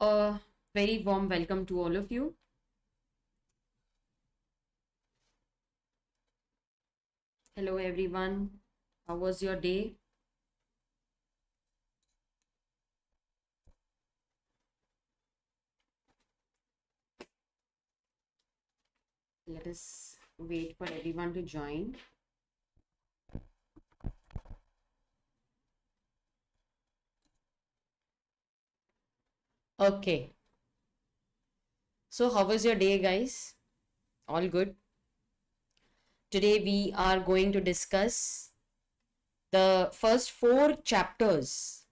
A very warm welcome to all of you. Hello, everyone. How was your day? Let us wait for everyone to join. Okay. So, how was your day, guys? All good? Today, we are going to discuss the first four chapters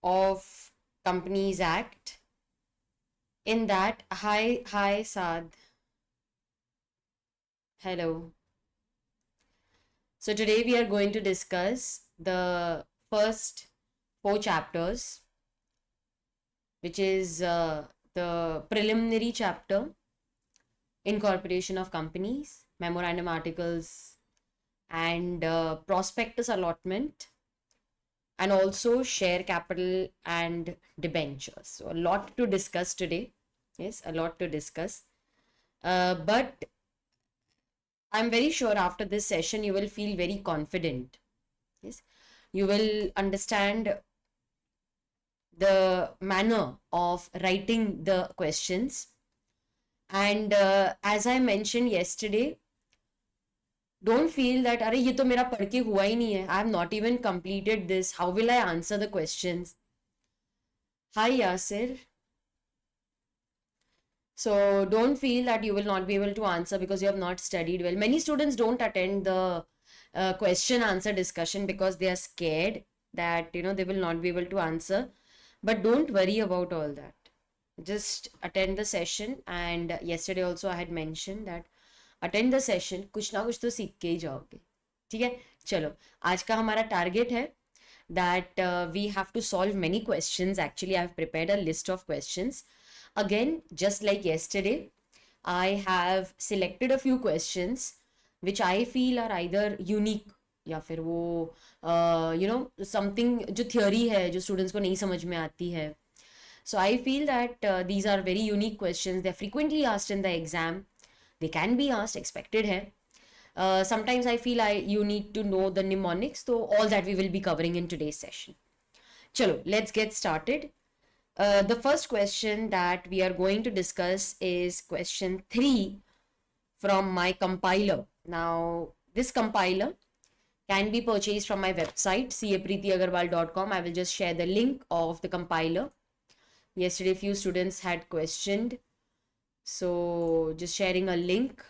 of Companies Act. In that, hi, Saad. Hello. So, today we are going to discuss the first four chapters, which is the preliminary chapter, incorporation of companies, memorandum articles, and prospectus allotment, and also share capital and debentures. So, a lot to discuss today. Yes, a lot to discuss. But I'm very sure after this session, you will feel very confident. Yes, you will understand the manner of writing the questions. And as I mentioned yesterday, don't feel that अरे ये तो मेरा पढ़ के हुआ ही नहीं है. I have not even completed this. How will I answer the questions? Hi Yasir. So don't feel that you will not be able to answer because you have not studied well. Many students don't attend the question answer discussion because they are scared that they will not be able to answer. But don't worry about all that. Just attend the session. And yesterday also I had mentioned that attend the session, कुछ ना कुछ तो सीख के ही जाओगे. ठीक है, चलो आज का हमारा टारगेट है that we have to solve many questions. Actually I have prepared a list of questions. Again just like yesterday I have selected a few questions which I feel are either unique या फिर वो something जो theory है जो students को नहीं समझ में आती है. So I feel that these are very unique questions. They're frequently asked in the exam. They can be asked, expected hai. Sometimes I feel you need to know the mnemonics. So all that we will be covering in today's session. Chalo, let's get started. The first question that we are going to discuss is question 3 from my compiler. Now, this compiler can be purchased from my website, capreetiaggarwal.com. I will just share the link of the compiler. Yesterday, few students had questioned. So just sharing a link.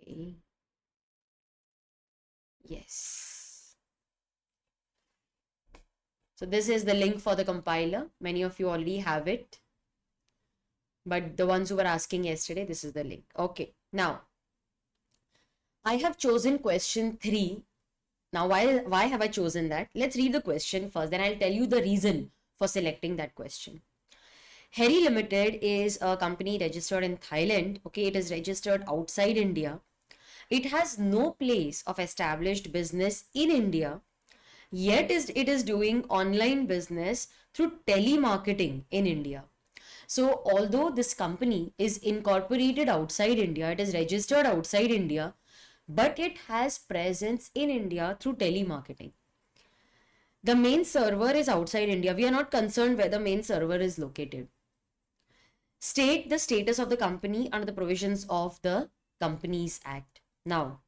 Okay. Yes. So this is the link for the compiler. Many of you already have it. But the ones who were asking yesterday, this is the link. Okay. Now, I have chosen question 3. Now, why have I chosen that? Let's read the question first. Then I'll tell you the reason for selecting that question. Harry Limited is a company registered in Thailand. Okay, it is registered outside India. It has no place of established business in India, yet it is doing online business through telemarketing in India. So, although this company is incorporated outside India, it is registered outside India, but it has presence in India through telemarketing. The main server is outside India. We are not concerned where the main server is located. State the status of the company under the provisions of the Companies Act. Now,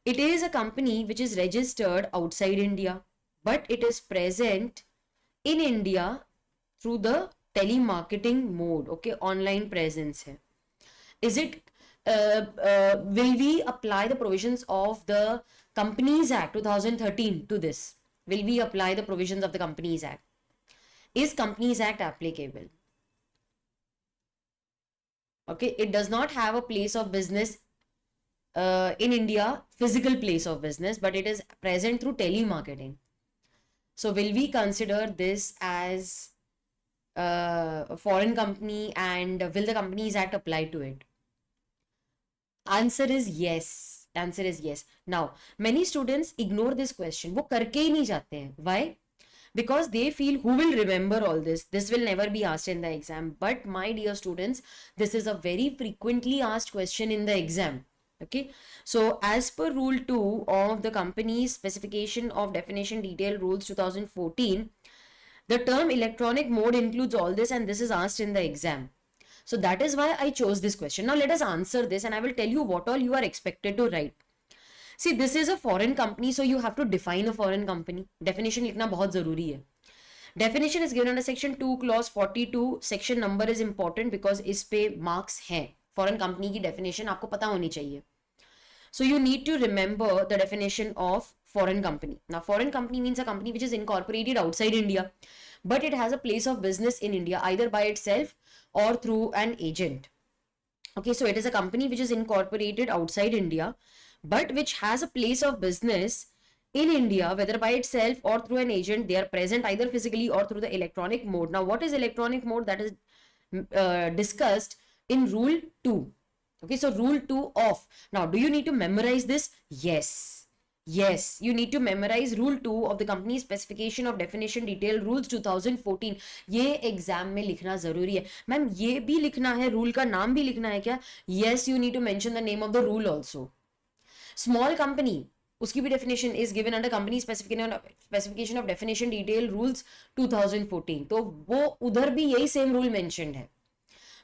it is a company which is registered outside India, but it is present in India through the telemarketing mode. Okay, online presence hai. Is it, will we apply the provisions of the Companies Act 2013 to this? Will we apply the provisions of the Companies Act? Is Companies Act applicable? Okay, it does not have a place of business in India, physical place of business, but it is present through telemarketing. So will we consider this as a foreign company, and will the Companies Act apply to it? Answer is yes. Answer is yes. Now, many students ignore this question. वो करके ही नहीं जाते हैं. Why? Because they feel who will remember all this. This will never be asked in the exam. But my dear students, this is a very frequently asked question in the exam. Okay. So as per rule 2 of the company's specification of definition detail rules 2014, the term electronic mode includes all this, and this is asked in the exam. So that is why I chose this question. Now let us answer this, and I will tell you what all you are expected to write. See, this is a foreign company, so you have to define a foreign company. Definition लिखना बहुत जरूरी है. Definition is given under section 2 clause 42. Section number is important because इस पे marks हैं. Foreign company की definition आपको पता होनी चाहिए. So you need to remember the definition of foreign company. Now, foreign company means a company which is incorporated outside India, but it has a place of business in India either by itself or through an agent. Okay, so it is a company which is incorporated outside India, but which has a place of business in India, whether by itself or through an agent. They are present either physically or through the electronic mode. Now, what is electronic mode? That is discussed in rule 2. Okay, so rule 2 of. Now, do you need to memorize this? Yes. Yes, you need to memorize rule 2 of the company specification of definition detail rules 2014. ये exam में लिखना जरूरी है. Ma'am ये भी लिखना है, rule का नाम भी लिखना है क्या? Yes, you need to mention the name of the rule also. Small company, उसकी भी definition is given under company specification of definition detail rules 2014. तो वो उधर भी यही same rule mentioned है.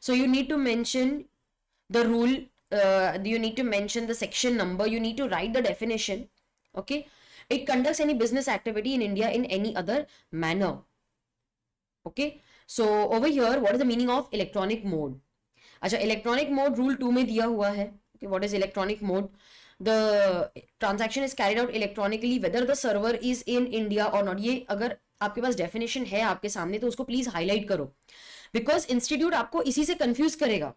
So you need to mention the rule, you need to mention the section number, you need to write the definition. Okay, it conducts any business activity in India in any other manner. Okay, so over here, what is the meaning of electronic mode? अच्छा, electronic mode rule 2 में दिया हुआ है. Okay, what is electronic mode? The transaction is carried out electronically whether the server is in India or not. ये अगर आपके पास definition है आपके सामने तो उसको please highlight करो, because institute आपको इसी से confuse करेगा.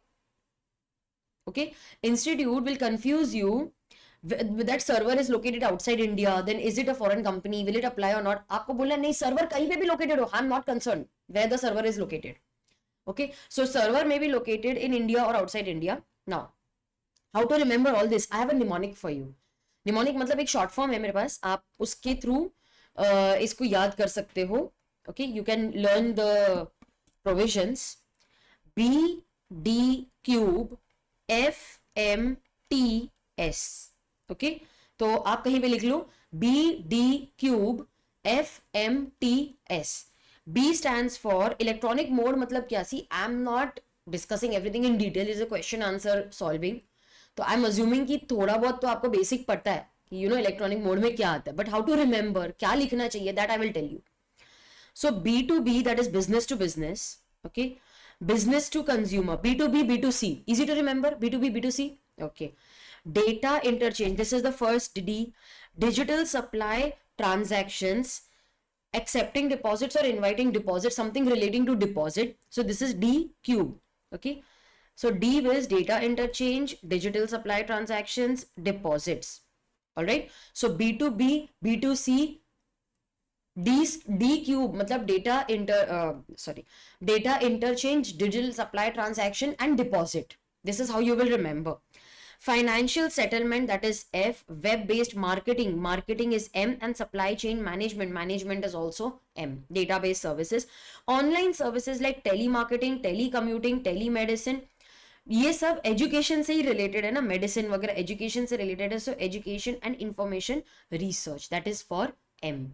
Okay, institute will confuse you with that server is located outside India, then is it a foreign company, will it apply or not. आपको बोलना नहीं, server कहीं पे भी located हो, I'm not concerned where the server is located. Okay, so server may be located in India or outside India. Now, how to remember all this? I have a mnemonic for you. Mnemonic मतलब एक short form है मेरे पास, आप उसके through इसको याद कर सकते हो. Okay, you can learn the provisions. B D cube F M T S. Okay, तो आप कहीं पे लिख लो B D cube F M T S. B stands for electronic mode. मतलब क्या? See I am not discussing everything in detail, is a question answer solving. तो I am assuming कि थोड़ा बहुत तो आपको बेसिक पता है कि यू नो इलेक्ट्रॉनिक मोड में क्या आता है, बट हाउ टू रिमेंबर, क्या लिखना चाहिए, that I will tell you. So B2B, that is business to business. Okay, business to consumer, B2B, B2C, easy to remember, B2B, B2C. Okay, data interchange, this is the first D. Digital supply transactions, accepting deposits or inviting deposits, something relating to deposit, so this is D cube. Okay, so D is data interchange, digital supply transactions, deposits. All right, so B2B, B2C, D cube मतलब data interchange, digital supply transaction and deposit. This is how you will remember. Financial settlement, that is F. Web based marketing, marketing is M, and supply chain management, management is also M. Database services, online services like telemarketing, telecommuting, telemedicine, ये सब education से ही related है ना, medicine वगैरह education से related है. So education and information research, that is for M.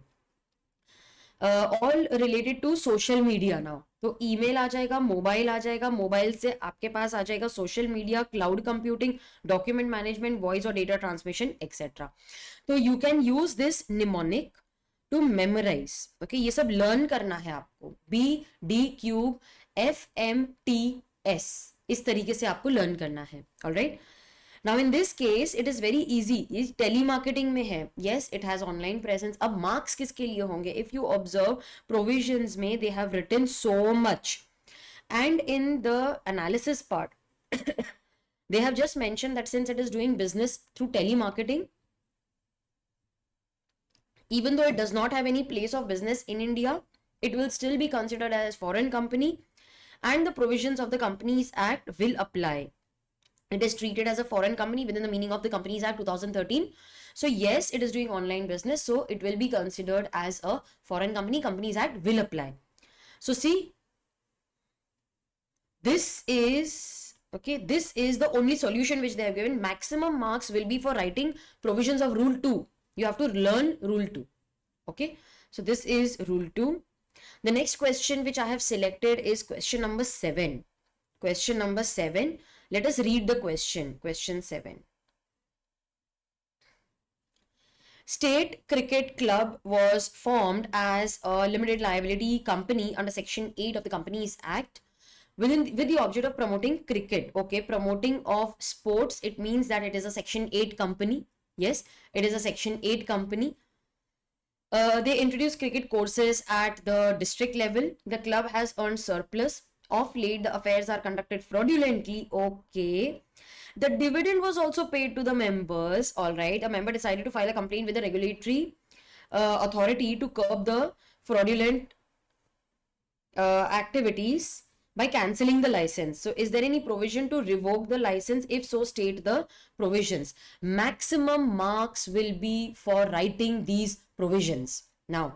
All related to social media. Now तो email आ जाएगा, मोबाइल आ जाएगा, मोबाइल से आपके पास आ जाएगा social media, cloud computing, document management, voice और डेटा ट्रांसमिशन एक्सेट्रा. तो you can use this mnemonic to memorize. Okay, ये सब लर्न करना है आपको. B D क्यूब FMTS, इस तरीके से आपको लर्न करना है. Alright, now in this case it is very easy. ये telemarketing में है. Yes, it has online presence. अब marks किसके लिए होंगे? If you observe provisions में they have written so much, and in the analysis part they have just mentioned that since it is doing business through telemarketing, even though it does not have any place of business in India, it will still be considered as foreign company and the provisions of the Companies Act will apply. It is treated as a foreign company within the meaning of the Companies Act 2013. So yes, it is doing online business, so it will be considered as a foreign company. Companies Act will apply. So see, this is okay, this is the only solution which they have given. Maximum marks will be for writing provisions of rule 2. You have to learn rule 2. Okay, so this is rule 2. The next question which I have selected is question number 7. Question number 7. Let us read the question. Question 7. State Cricket Club was formed as a limited liability company under Section 8 of the Companies Act with the object of promoting cricket. Okay, promoting of sports, it means that it is a Section 8 company. Yes, it is a Section 8 company. They introduced cricket courses at the district level. The club has earned surplus. Of late, the affairs are conducted fraudulently. Okay. The dividend was also paid to the members. All right. A member decided to file a complaint with the regulatory authority to curb the fraudulent activities by cancelling the license. So is there any provision to revoke the license? If so, state the provisions. Maximum marks will be for writing these provisions. Now,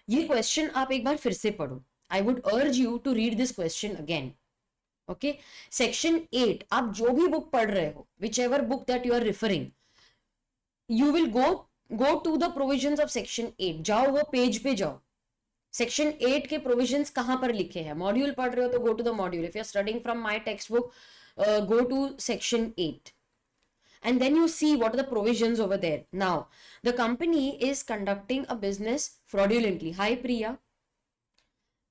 ये question आप एक बार फिर से पढ़ो. I would urge you to read this question again. Okay, section 8, आप जो भी book पढ़ रहे हो, whichever book that you are referring, you will go to the provisions of section 8. जाओ वो page पे जाओ. सेक्शन 8 के प्रोविजंस कहां पर लिखे हैं? मॉड्यूल पढ़ रहे हो तो go to the module. If you are studying from my text book, go to section 8 and then you see what are the provisions over there. Now the company is conducting a business fraudulently. Hi Priya,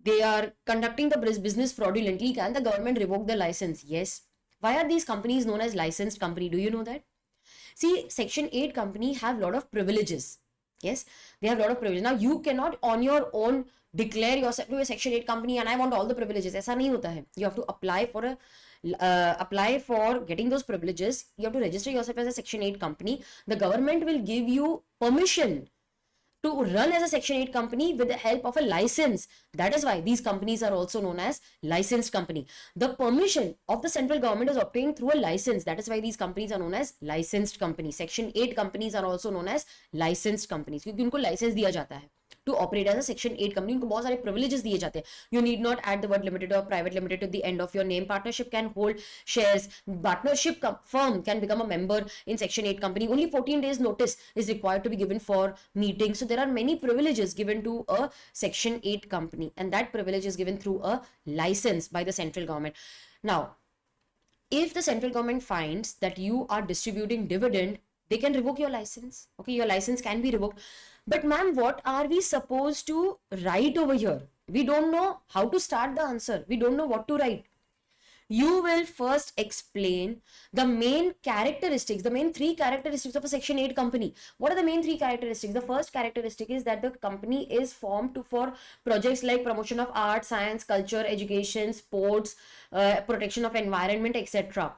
they are conducting the business fraudulently. Can the government revoke the license? Yes. Why are these companies known as licensed company? Do you know that? See, section 8 company have lot of privileges. Yes, they have a lot of privileges. Now you cannot on your own declare yourself to a section 8 company and I want all the privileges. ऐसा नहीं होता है. You have to apply for getting those privileges. You have to register yourself as a section 8 company. The government will give you permission to run as a section 8 company with the help of a license. That is why these companies are also known as licensed company. The permission of the central government is obtained through a license. That is why these companies are known as licensed companies. Section 8 companies are also known as licensed companies क्योंकि उनको license दिया जाता है to operate as a section 8 company. उनको बहुत सारे privileges दिए जाते हैं. You need not add the word limited or private limited to the end of your name. Partnership can hold shares. Partnership firm can become a member in section 8 company. Only 14 days notice is required to be given for meetings. So there are many privileges given to a section 8 company and that privilege is given through a license by the central government. Now, if the central government finds that you are distributing dividend, they can revoke your license. Okay, your license can be revoked. But ma'am, what are we supposed to write over here? We don't know how to start the answer. We don't know what to write. You will first explain the main characteristics, the main 3 characteristics of a section 8 company. What are the main 3 characteristics? The first characteristic is that the company is formed for projects like promotion of art, science, culture, education, sports, protection of environment, etc.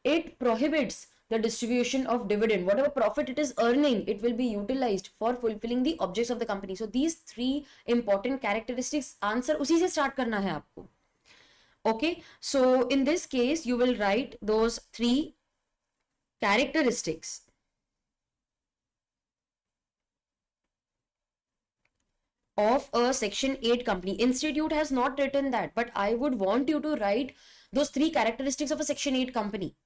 It prohibits the distribution of dividend. Whatever profit it is earning, it will be utilized for fulfilling the objects of the company. So these 3 important characteristics, answer उसी से start करना है आपको. Okay, so in this case, you will write those 3 characteristics of a section 8 company. Institute has not written that, but I would want you to write those 3 characteristics of a section 8 company.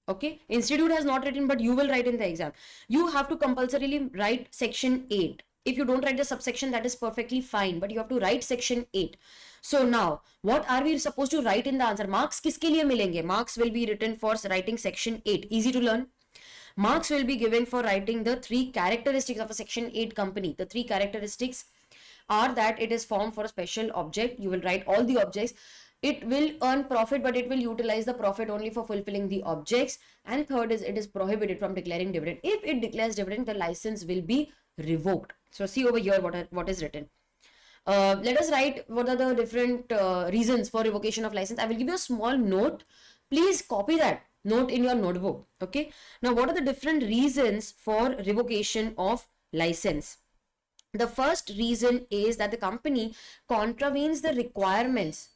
Okay, institute has not written, but you will write in the exam. You have to compulsorily write section 8. If you don't write the subsection, that is perfectly fine, but you have to write section 8. So now, what are we supposed to write in the answer? Marks किसके लिए मिलेंगे? Marks will be written for writing section 8. Easy to learn. Marks will be given for writing the 3 characteristics of a section 8 company. The 3 characteristics are that it is formed for a special object. You will write all the objects. It will earn profit, but it will utilize the profit only for fulfilling the objects. And third is it is prohibited from declaring dividend. If it declares dividend, the license will be revoked. So see over here what is written. Let us write what are the different reasons for revocation of license. I will give you a small note. Please copy that note in your notebook. Okay. Now, what are the different reasons for revocation of license? The first reason is that the company contravenes the requirements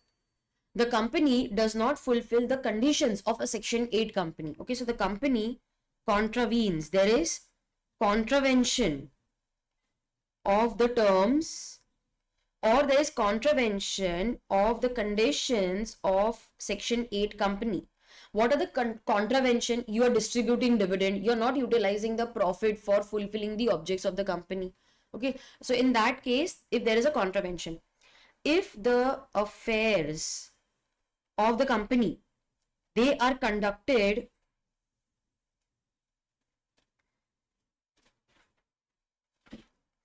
the company does not fulfill the conditions of a Section 8 company. Okay, so the company contravenes, there is contravention of the terms, or there is contravention of the conditions of Section 8 company. What are the contravention? You are distributing dividend, you're not utilizing the profit for fulfilling the objects of the company. Okay, so in that case, if there is a contravention, if the affairs of the company, they are conducted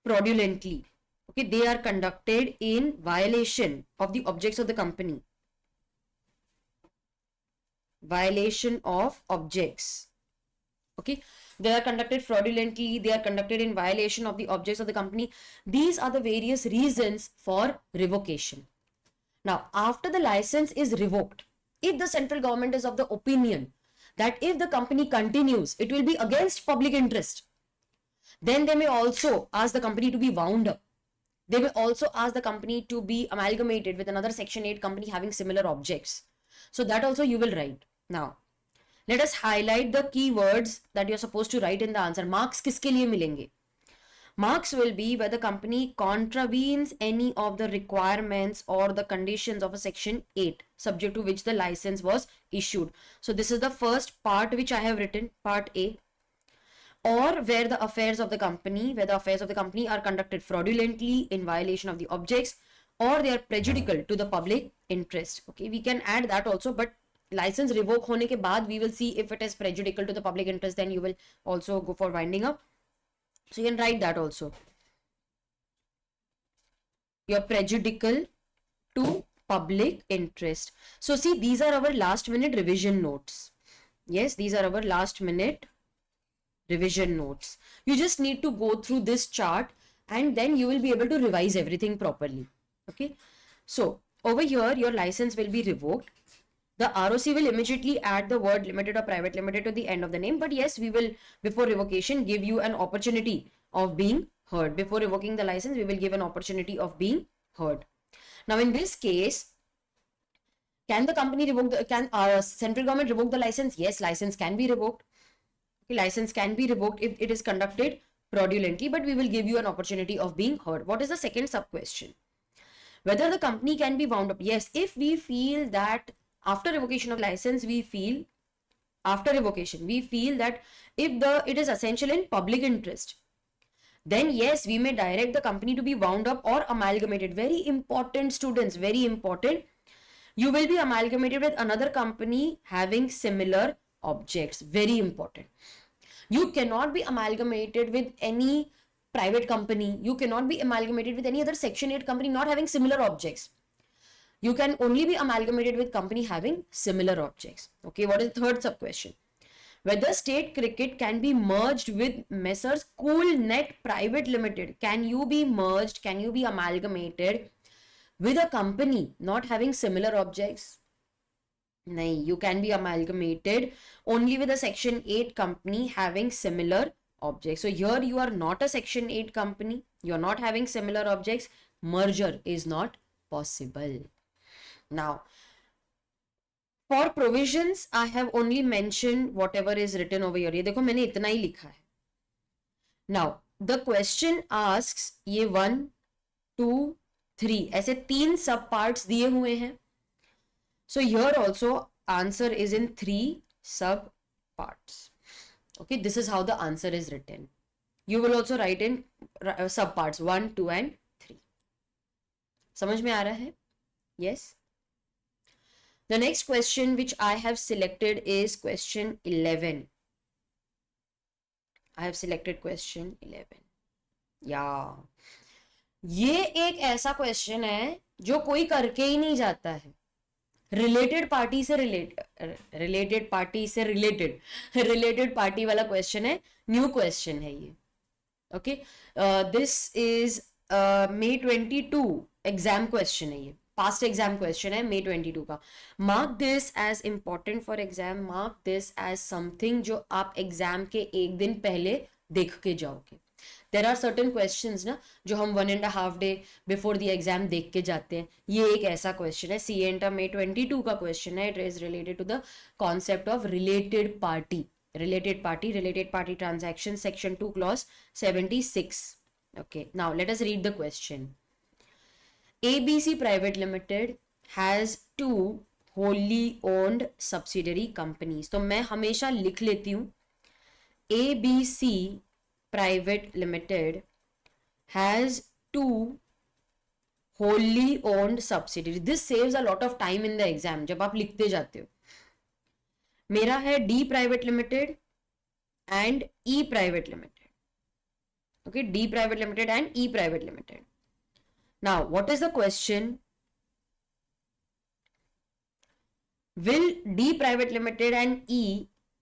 fraudulently, okay, they are conducted in violation of the objects of the company, violation of objects, okay, they are conducted fraudulently, they are conducted in violation of the objects of the company. These are the various reasons for revocation. Now, after the license is revoked, if the central government is of the opinion that if the company continues, it will be against public interest, then they may also ask the company to be wound up. They may also ask the company to be amalgamated with another Section 8 company having similar objects. So that also you will write. Now, let us highlight the keywords that you're supposed to write in the answer. Marks किसके लिए मिलेंगे? Marks will be where the company contravenes any of the requirements or the conditions of a Section 8, subject to which the license was issued. So this is the first part which I have written, part A. Or where the affairs of the company, are conducted fraudulently in violation of the objects, or they are prejudicial to the public interest. Okay, we can add that also, but license revoke होने के बाद we will see if it is prejudicial to the public interest, then you will also go for winding up. So you can write that also. You're prejudicial to public interest. So see, these are our last minute revision notes. Yes, these are our last minute revision notes. You just need to go through this chart and then you will be able to revise everything properly. Okay. So over here, your license will be revoked. The ROC will immediately add the word limited or private limited to the end of the name. But yes, we will, before revocation, give you an opportunity of being heard. Before revoking the license, we will give an opportunity of being heard. Now, in this case, can the company revoke can central government revoke the license? Yes, license can be revoked. Okay, license can be revoked if it is conducted fraudulently, but we will give you an opportunity of being heard. What is the second sub question? Whether the company can be wound up? Yes, if we feel that after revocation of license, we feel that if it is essential in public interest, then yes, we may direct the company to be wound up or amalgamated. Very important, students, very important. You will be amalgamated with another company having similar objects. Very important. You cannot be amalgamated with any private company. You cannot be amalgamated with any other Section 8 company not having similar objects. You can only be amalgamated with company having similar objects. Okay, what is the third sub question? Whether State Cricket can be merged with Messrs Coolnet Private Limited. Can you be merged? Can you be amalgamated with a company not having similar objects? No, you can be amalgamated only with a Section 8 company having similar objects. So here you are not a Section 8 company. You are not having similar objects. Merger is not possible. Now, for provisions, I have only mentioned whatever is written over here. ये देखो मैंने इतना ही लिखा है. Now, the question asks ये 1, 2, 3 ऐसे 3 sub parts दिए हुए हैं. So here also answer is in 3 sub parts. Okay, this is how the answer is written. You will also write in sub parts 1, 2 and 3. समझ में आ रहा है? Yes. The next question which I have selected is question 11. I have selected question 11. Yeah. ये एक ऐसा question है जो कोई करके ही नहीं जाता है. रिलेटेड पार्टी वाला क्वेश्चन है. न्यू क्वेश्चन है ये. Okay, this is May 22 exam question है. ये पास्ट एग्जाम क्वेश्चन है May 22 का. Mark this as important for exam. Mark this as something जो आप एग्जाम के एक दिन पहले देख के जाओगे. देर आर सर्टन क्वेश्चंस ना जो हम 1.5 डे बिफोर द एग्जाम देख के जाते हैं. ये एक ऐसा क्वेश्चन है, सी एंटा में 22 का क्वेश्चन है. It is related to the concept of related party. Related party transaction, section 2 clause 76. Okay, now let us read the question. ABC Private Limited has two wholly owned subsidiary companies. तो मैं हमेशा लिख लेती हूँ ABC Private Limited has two wholly owned subsidiary. This saves a lot of time in the exam जब आप लिखते जाते हो. मेरा है D Private Limited and E Private Limited. Okay, D Private Limited and E Private Limited. Now, what is the question? Will D Private Limited and E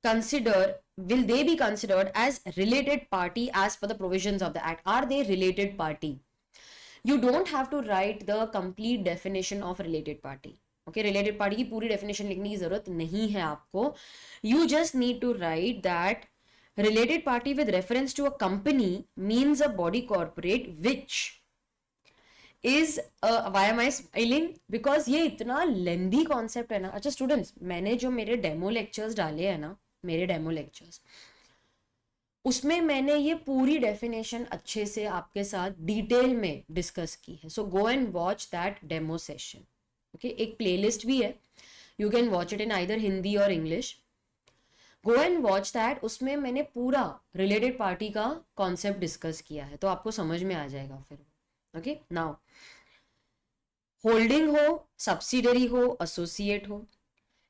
will they be considered as related party as per the provisions of the act? Are they related party? You don't have to write the complete definition of related party. Okay, related party की पूरी definition लिखने की जरूरत नहीं है आपको. You just need to write that related party with reference to a company means a body corporate which is why am I smiling? Because ये इतना लेंदी कॉन्सेप्ट है ना. अच्छा स्टूडेंट्स, मैंने जो मेरे डेमो लेक्चर्स डाले हैं ना, मेरे डेमो लेक्चर्स, उसमें मैंने ये पूरी डेफिनेशन अच्छे से आपके साथ डिटेल में डिस्कस की है. So go and watch that demo session. Okay, एक प्लेलिस्ट भी है, you can watch it in either Hindi और English. Go and watch that. उसमें मैंने पूरा रिलेटेड पार्टी का कॉन्सेप्ट डिस्कस किया है, तो आपको समझ में आ जाएगा फिर. ओके, नाउ होल्डिंग हो, सब्सिडरी हो, एसोसिएट हो.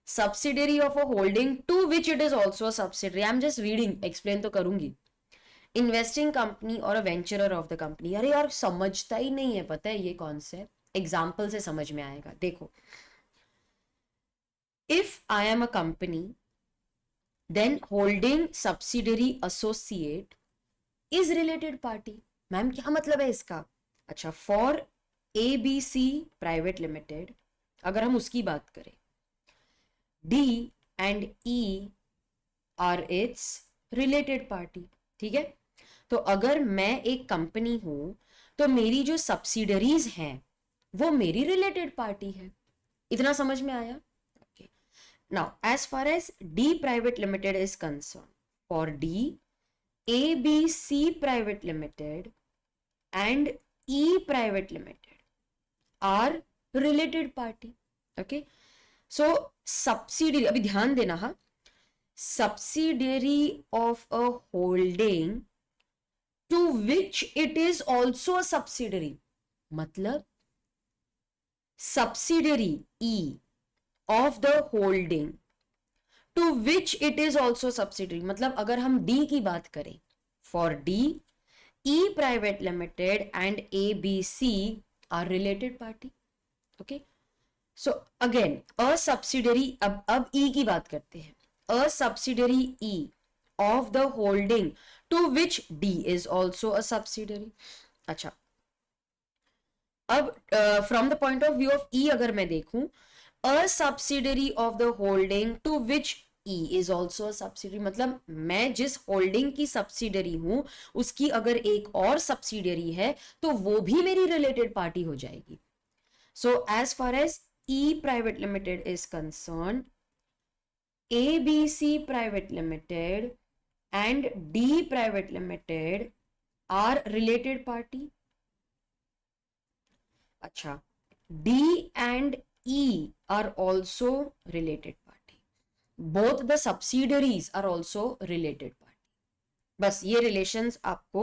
Subsidiary of a holding to which it is also subsidiary. I am just reading, explain तो करूंगी. इन्वेस्टिंग कंपनी और अ वेंचरर ऑफ द कंपनी. अरे यार समझता ही नहीं है, पता है ये कॉन्सेप्ट एग्जाम्पल से समझ में आएगा. देखो, if I am a company then holding subsidiary associate is related party. Ma'am क्या मतलब है इसका? अच्छा, फॉर ABC प्राइवेट लिमिटेड अगर हम उसकी बात करें, D and E are its related party. ठीक है, तो अगर मैं एक कंपनी हूं तो मेरी जो सब्सिडरीज हैं वो मेरी रिलेटेड पार्टी है. इतना समझ में आया? Okay, now as far as D private limited is concern, for D, ABC private limited and E private limited are related party. Okay, so subsidiary, अभी ध्यान देना, हा, subsidiary of a holding to which it is also a subsidiary. मतलब subsidiary E of the holding to which it is also subsidiary. मतलब अगर हम D की बात करें, for D, E private limited and ABC are related party. Okay, so again a subsidiary, अब E की बात करते हैं. A subsidiary E of the holding to which D is also a subsidiary. अच्छा, अब from the point of view of E अगर मैं देखूं, a subsidiary of the holding to which E is also a subsidiary. मतलब मैं जिस holding की subsidiary हूं उसकी अगर एक और सब्सिडरी है तो वो भी मेरी रिलेटेड पार्टी हो जाएगी. So as far as E private limited is concern, ABC private limited and D private limited are related party. अच्छा, D and E are also related party. Both the subsidiaries are also related party. बस ये relations आपको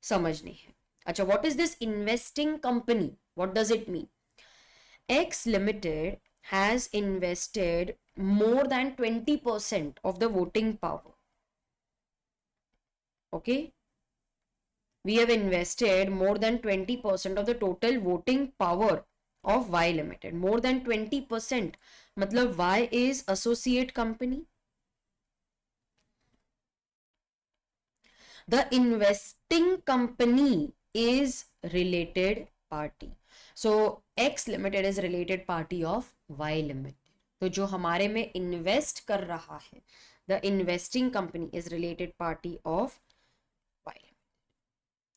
समझने हैं. अच्छा, what is this investing company? What does it mean? X Limited has invested more than 20% of the voting power. Okay, we have invested more than 20% of the total voting power of Y Limited. More than 20%. मतलब Y is associate company. The investing company is related party. So X Limited is related party of Y Limited. तो जो हमारे में invest कर रहा है, the investing company is related party of Y Limited.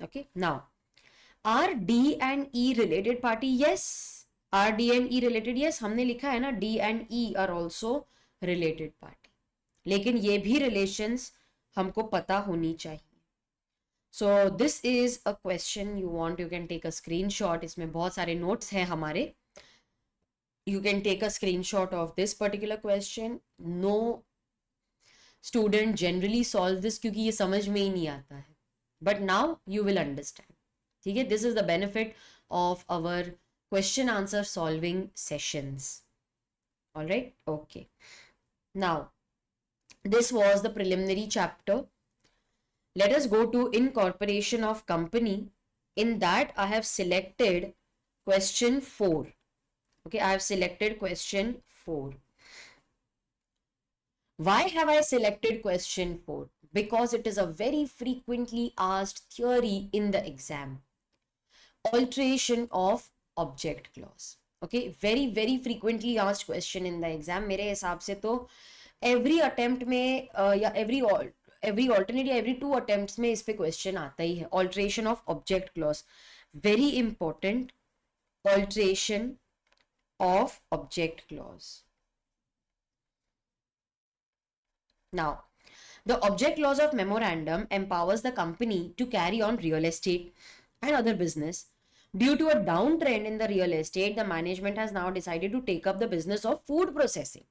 Okay, now are D and E related party? Yes. Are D and E related? Yes. हमने लिखा है ना, D and E are also related party. लेकिन ये भी relations हमको पता होनी चाहिए. So this is a question you want, you can take a screenshot. इसमें बहुत सारे notes हैं हमारे. You can take a screenshot of this particular question. No student generally solves this क्योंकि ये समझ में ही नहीं आता है. But now you will understand. ठीक है, this is the benefit of our question answer solving sessions. All right, okay. Now, this was the preliminary chapter. Let us go to incorporation of company. In that, I have selected question 4. Okay, I have selected question 4. Why have I selected question 4? Because it is a very frequently asked theory in the exam. Alteration of object clause. Okay, very frequently asked question in the exam. मेरे हिसाब से तो every attempt में या every alternate या every 2 attempts में इस पे question आता ही है. Alteration of object clause, very important. Alteration of object clause. Now, the object clause of memorandum empowers the company to carry on real estate and other business. Due to a downtrend in the real estate, the management has now decided to take up the business of food processing.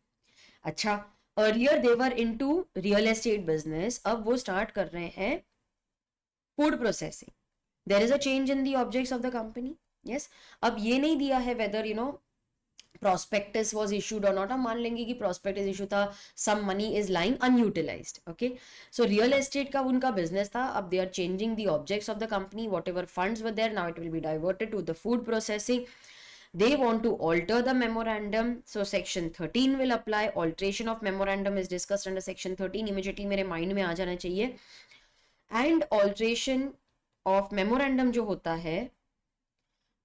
अच्छा, earlier they were into real estate business, अब वो start कर रहे हैं food processing. There is a change in the objects of the company. Yes, अब ये नहीं दिया है whether prospectus was issued or not. हम मान लेंगे कि prospectus issue था, some money is lying unutilized. Okay, so real estate का उनका business था, अब they are changing the objects of the company. Whatever funds were there, now it will be diverted to the food processing. They want to alter the memorandum, so section 13 will apply. Alteration of memorandum is discussed under section 13. Immediately मेरे mind में आ जाना चाहिए. And alteration of memorandum जो होता है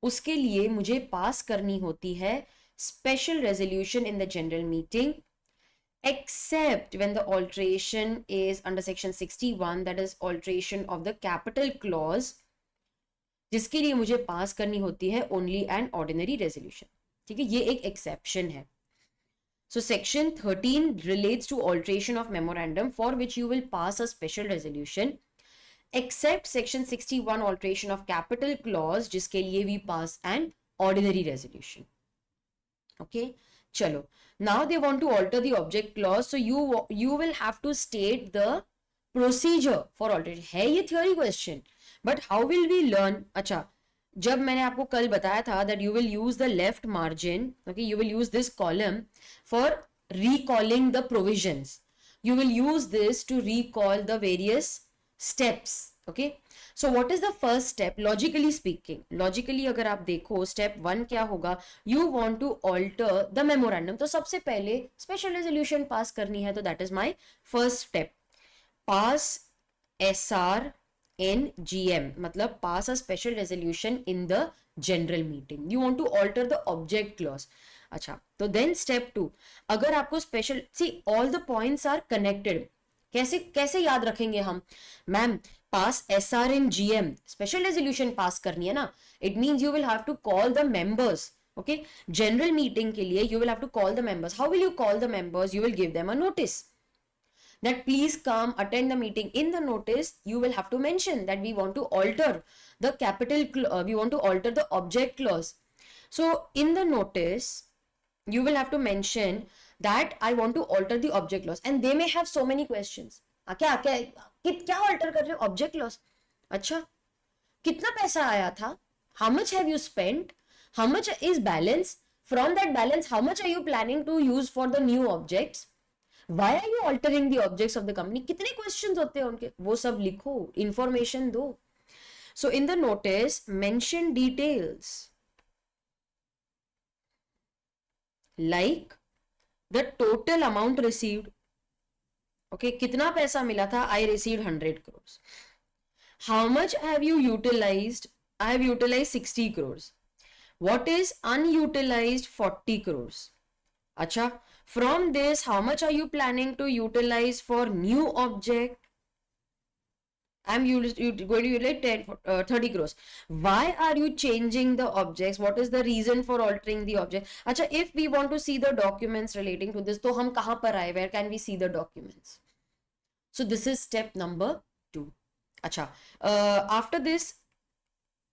उसके लिए मुझे पास करनी होती है special resolution in the general meeting, except when the alteration is under section 61, that is alteration of the capital clause, जिसके लिए मुझे पास करनी होती है only an ordinary resolution. ठीक है, ये एक exception है. So section 13 relates to alteration of memorandum for which you will pass a special resolution, except section 61 alteration of capital clause, जिसके लिए we pass an ordinary resolution. Okay, chalo, now they want to alter the object clause, so you will have to state the procedure for alteration. है ये theory question, but how will we learn? अच्छा, जब मैंने आपको कल बताया था that you will use the left margin, okay, you will use this column for recalling the provisions. You will use this to recall the various steps. Okay, so what is the first step? Logically speaking, logically अगर आप देखो step 1 क्या होगा, you want to alter the memorandum, तो सबसे पहले special resolution pass करनी है, तो that is my first step. Pass SR in GM, मतलब pass a special resolution in the general meeting. You want to alter the object clause. अच्छा, तो then step 2, अगर आपको special, see all the points are connected. कैसे याद रखेंगे हम? Ma'am, pass SR in GM, special resolution pass करनी है ना, it means you will have to call the members. Okay, general meeting के लिए you will have to call the members. How will you call the members? You will give them a notice that please come attend the meeting. In the notice you will have to mention that we want to alter the we want to alter the object clause. So in the notice you will have to mention that I want to alter the object clause, and they may have so many questions. क्या alter कर रहे हो? Object clause. अच्छा, कितना पैसा आया था? How much have you spent? How much is balance? From that balance, how much are you planning to use for the new objects? Why are you altering the objects of the company? कितने questions होते हैं उनके, वो सब लिखो, information दो. So in the notice, mention details like the total amount received. Okay, कितना पैसा मिला था? I received 100 crores. How much have you utilized? I have utilized 60 crores. What is unutilized? 40 crores. अच्छा, from this, how much are you planning to utilize for new object? I'm going to utilate 30 crores. Why are you changing the objects? What is the reason for altering the object? Acha, if we want to see the documents relating to this, तो हम कहाँ पर आए? Where can we see the documents? So this is step number 2. Acha, after this,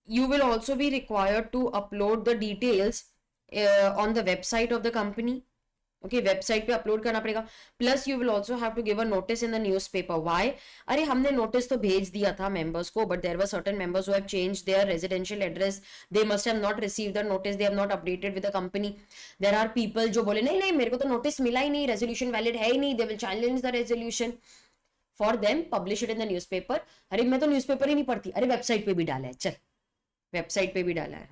you will also be required to upload the details on the website of the company. Okay, website पे upload करना पड़ेगा. Plus you will also have to give a notice in the newspaper. Why? अरे हमने notice तो भेज दिया था members को, but there were certain members who have changed their residential address. They must have not received the notice. They have not updated with the company. There are people जो बोले नहीं नहीं मेरे को तो notice मिला ही नहीं, resolution valid है ही नहीं. They will challenge the resolution. For them, publish it in the newspaper. अरे मैं तो newspaper ही नहीं पढ़ती. अरे website पे भी डाला है. चल, website पे भी डाला है.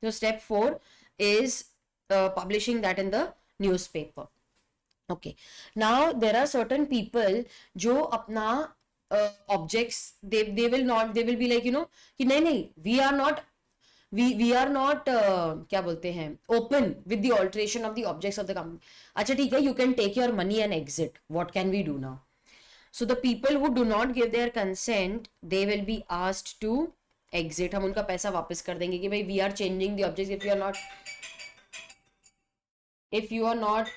So step 4 is publishing that in the newspaper. Okay, now there are certain people जो अपना objects they will be like, you know, कि नहीं we are not क्या बोलते हैं, open with the alteration of the objects of the company. अच्छा ठीक है, you can take your money and exit. What can we do now? So the people who do not give their consent, they will be asked to exit. हम उनका पैसा वापस कर देंगे कि भाई we are changing the objects. If you are not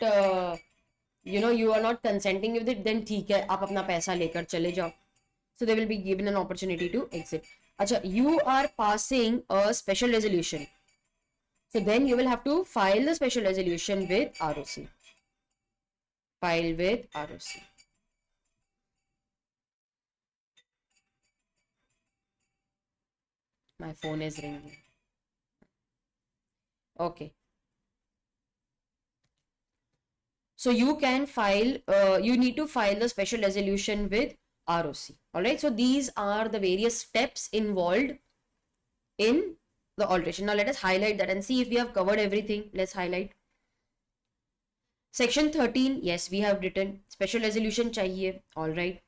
you are not consenting with it, then ठीक है, आप अपना पैसा लेकर चले जाओ. So they will be given an opportunity to exit. अच्छा, you are passing a special resolution. So then you will have to file the special resolution with ROC. File with ROC. My phone is ringing. Okay. So you can file, you need to file the special resolution with ROC. All right. So these are the various steps involved in the alteration. Now let us highlight that and see if we have covered everything. Let's highlight. Section 13. Yes, we have written special resolution chahiye. All right.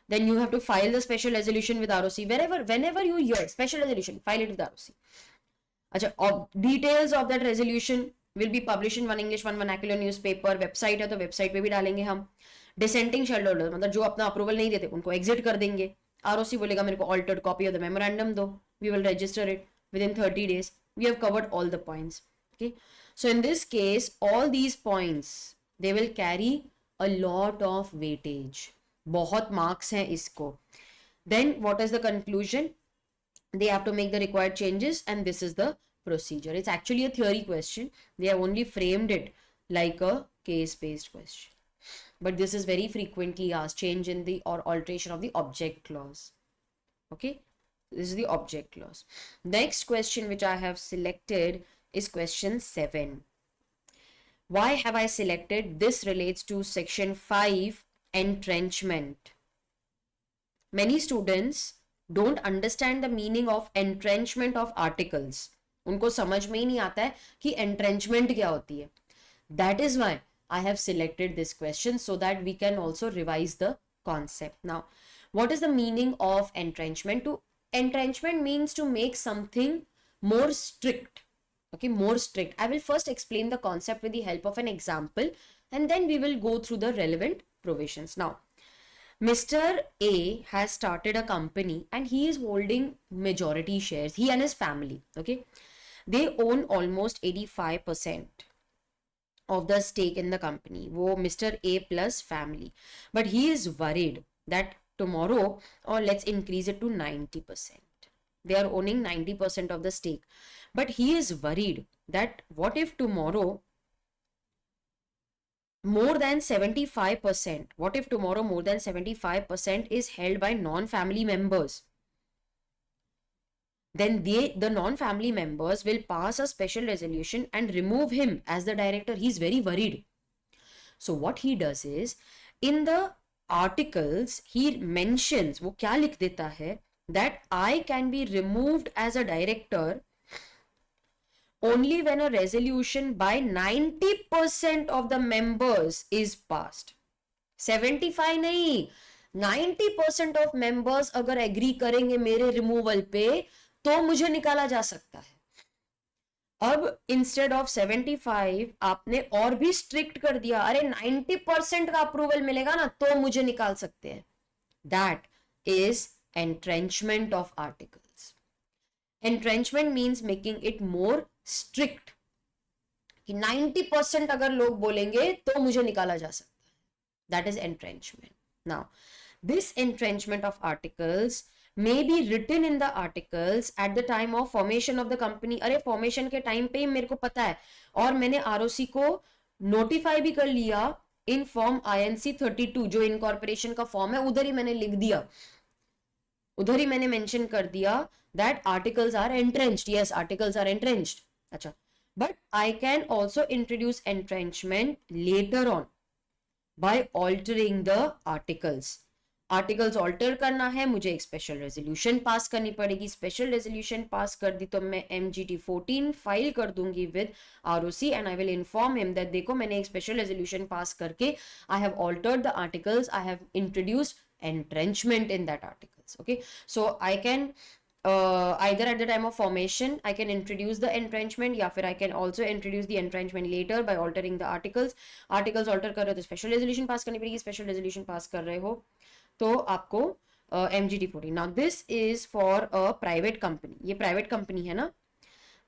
Then you have to file the special resolution with ROC. Whenever you hear special resolution, file it with ROC. Achha, details of that resolution will be published in one English, one vernacular newspaper. Website है तो website पे भी डालेंगे हम. Dissenting shareholder मतलब जो अपना approval नहीं देते उनको exit कर देंगे. ROC बोलेगा मेरे को altered copy of the memorandum दो. We will register it within 30 days. We have covered all the points. Okay. So in this case, all these points they will carry a lot of weightage. बहुत marks हैं इसको. Then what is the conclusion? They have to make the required changes and this is the procedure. It's actually a theory question. They have only framed it like a case-based question. But this is very frequently asked, change in the or alteration of the object clause. Okay, this is the object clause. Next question which I have selected is question 7. Why have I selected? This relates to section 5, entrenchment. Many students don't understand the meaning of entrenchment of articles. उनको समझ में ही नहीं आता है कि entrenchment क्या होती है. That is why I have selected this question so that we can also revise the concept. Now, what is the meaning of entrenchment? Entrenchment means to make something more strict. Okay, more strict. I will first explain the concept with the help of an example and then we will go through the relevant provisions. Now, Mr. A has started a company and he is holding majority shares. He and his family. Okay, they own almost 85% of the stake in the company. वो Mr. A plus family. But he is worried that tomorrow, or let's increase it to 90%. They are owning 90% of the stake. But he is worried that what if tomorrow more than 75%, what if tomorrow more than 75% is held by non-family members? Then the non-family members will pass a special resolution and remove him as the director. He's very worried. So what he does is, in the articles, he mentions, वो क्या लिख देता है, that I can be removed as a director only when a resolution by 90% of the members is passed. 75 नहीं, 90% of members अगर agree करेंगे मेरे removal पे तो मुझे निकाला जा सकता है. अब इंस्टेड ऑफ 75 आपने और भी स्ट्रिक्ट कर दिया, अरे 90% का अप्रूवल मिलेगा ना तो मुझे निकाल सकते हैं. That is entrenchment of articles. Entrenchment means making it more strict. कि 90% अगर लोग बोलेंगे तो मुझे निकाला जा सकता है. That is entrenchment. Now, this entrenchment of articles may be written in the articles at the time of formation of the company. अरे formation के time पे मेरे को पता है और मैंने ROC को notify भी कर लिया in form INC 32 जो incorporation का form है, उधर ही मैंने लिख दिया, उधर ही मैंने मेंशन कर दिया that articles are entrenched. Yes, articles are entrenched. अच्छा, but I can also introduce entrenchment later on by altering the articles. Articles alter करना है, मुझे एक स्पेशल रेजोल्यूशन पास करनी पड़ेगी. स्पेशल रेजोल्यूशन पास कर दी तो मैं MGT 14 फाइल कर दूंगी with ROC and I will inform him that देखो मैंने एक स्पेशल रेजोल्यूशन पास करके I have altered the articles, I have introduced entrenchment in that articles. Okay, so I can either at the time of formation I can introduce the entrenchment या फिर I can also introduce the entrenchment later by altering the articles. articles alter कर रहे हो तो special resolution पास करनी पड़ेगी, special resolution पास कर रहे हो तो आपको MGT 14. Now this is for a private company, ये प्राइवेट कंपनी है ना,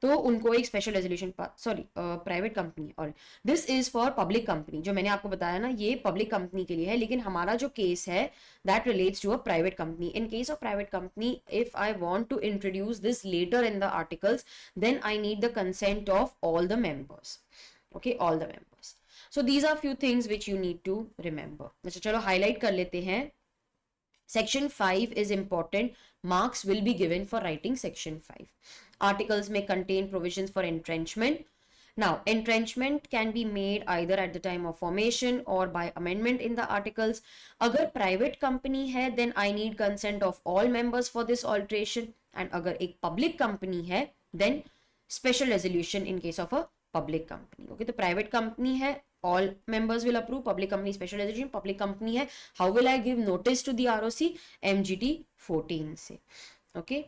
तो उनको एक स्पेशल रेजोल्यूशन प्राइवेट कंपनी. और this is for public company, जो मैंने आपको बताया ना ये पब्लिक कंपनी के लिए है, लेकिन हमारा जो केस है that relates to a private company. In case of private company if I want to introduce this letter in the articles then I need the consent of all the members. Okay, all the members. So these are few things which you need to remember. अच्छा चलो highlight कर लेते हैं. Section 5 is important. Marks will be given for writing Section 5. Articles may contain provisions for entrenchment. Now, entrenchment can be made either at the time of formation or by amendment in the articles. अगर private company है, then I need consent of all members for this alteration. And अगर एक public company है, then special resolution in case of a public company. Okay, तो private company है, all members will approve. Public company special resolution. Public company है, how will I give notice to the ROC? MGT 14 से. Okay,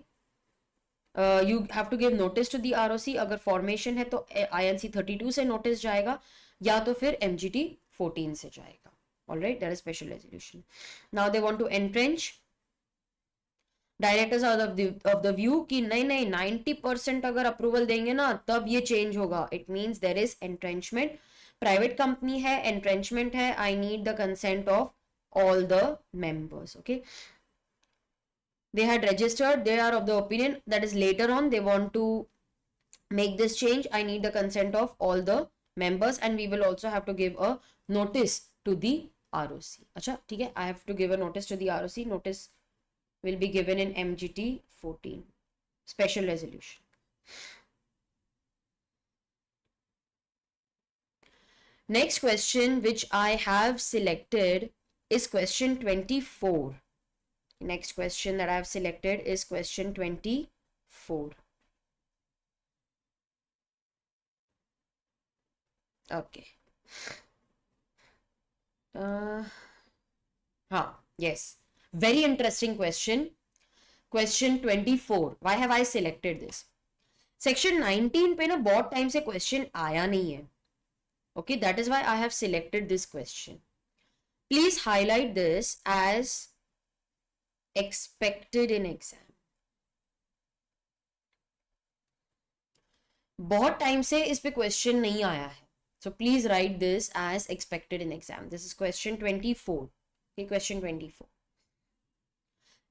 you have to give notice to the ROC. अगर formation है तो INC 32 से notice जाएगा या तो फिर MGT 14 से जाएगा. All right, that is special resolution. Now they want to entrench. Directors are of the view कि नहीं नहीं 90% अगर अप्रूवल देंगे ना तब ये चेंज होगा. It means there is entrenchment. Private company है, एंट्रेंचमेंट है, I need the consent of all the members. Okay, they had registered, they are of the opinion that is later on they want to make this change. I need the consent of all the members and we will also have to give a notice to the ROC. अच्छा ठीक है, I have to give a notice to the ROC. Notice will be given in MGT 14 special resolution. Next question which I have selected is question 24. Next question that I have selected is question 24. Okay. Yes. Very interesting question. Question 24. Why have I selected this? Section 19 पे ना बहुत time से question आया नहीं है. Okay, that is why I have selected this question. Please highlight this as expected in exam. बहुत time से इस पे क्वेश्चन नहीं आया है, so please write this as expected in exam. This is question 24. Okay, question 24.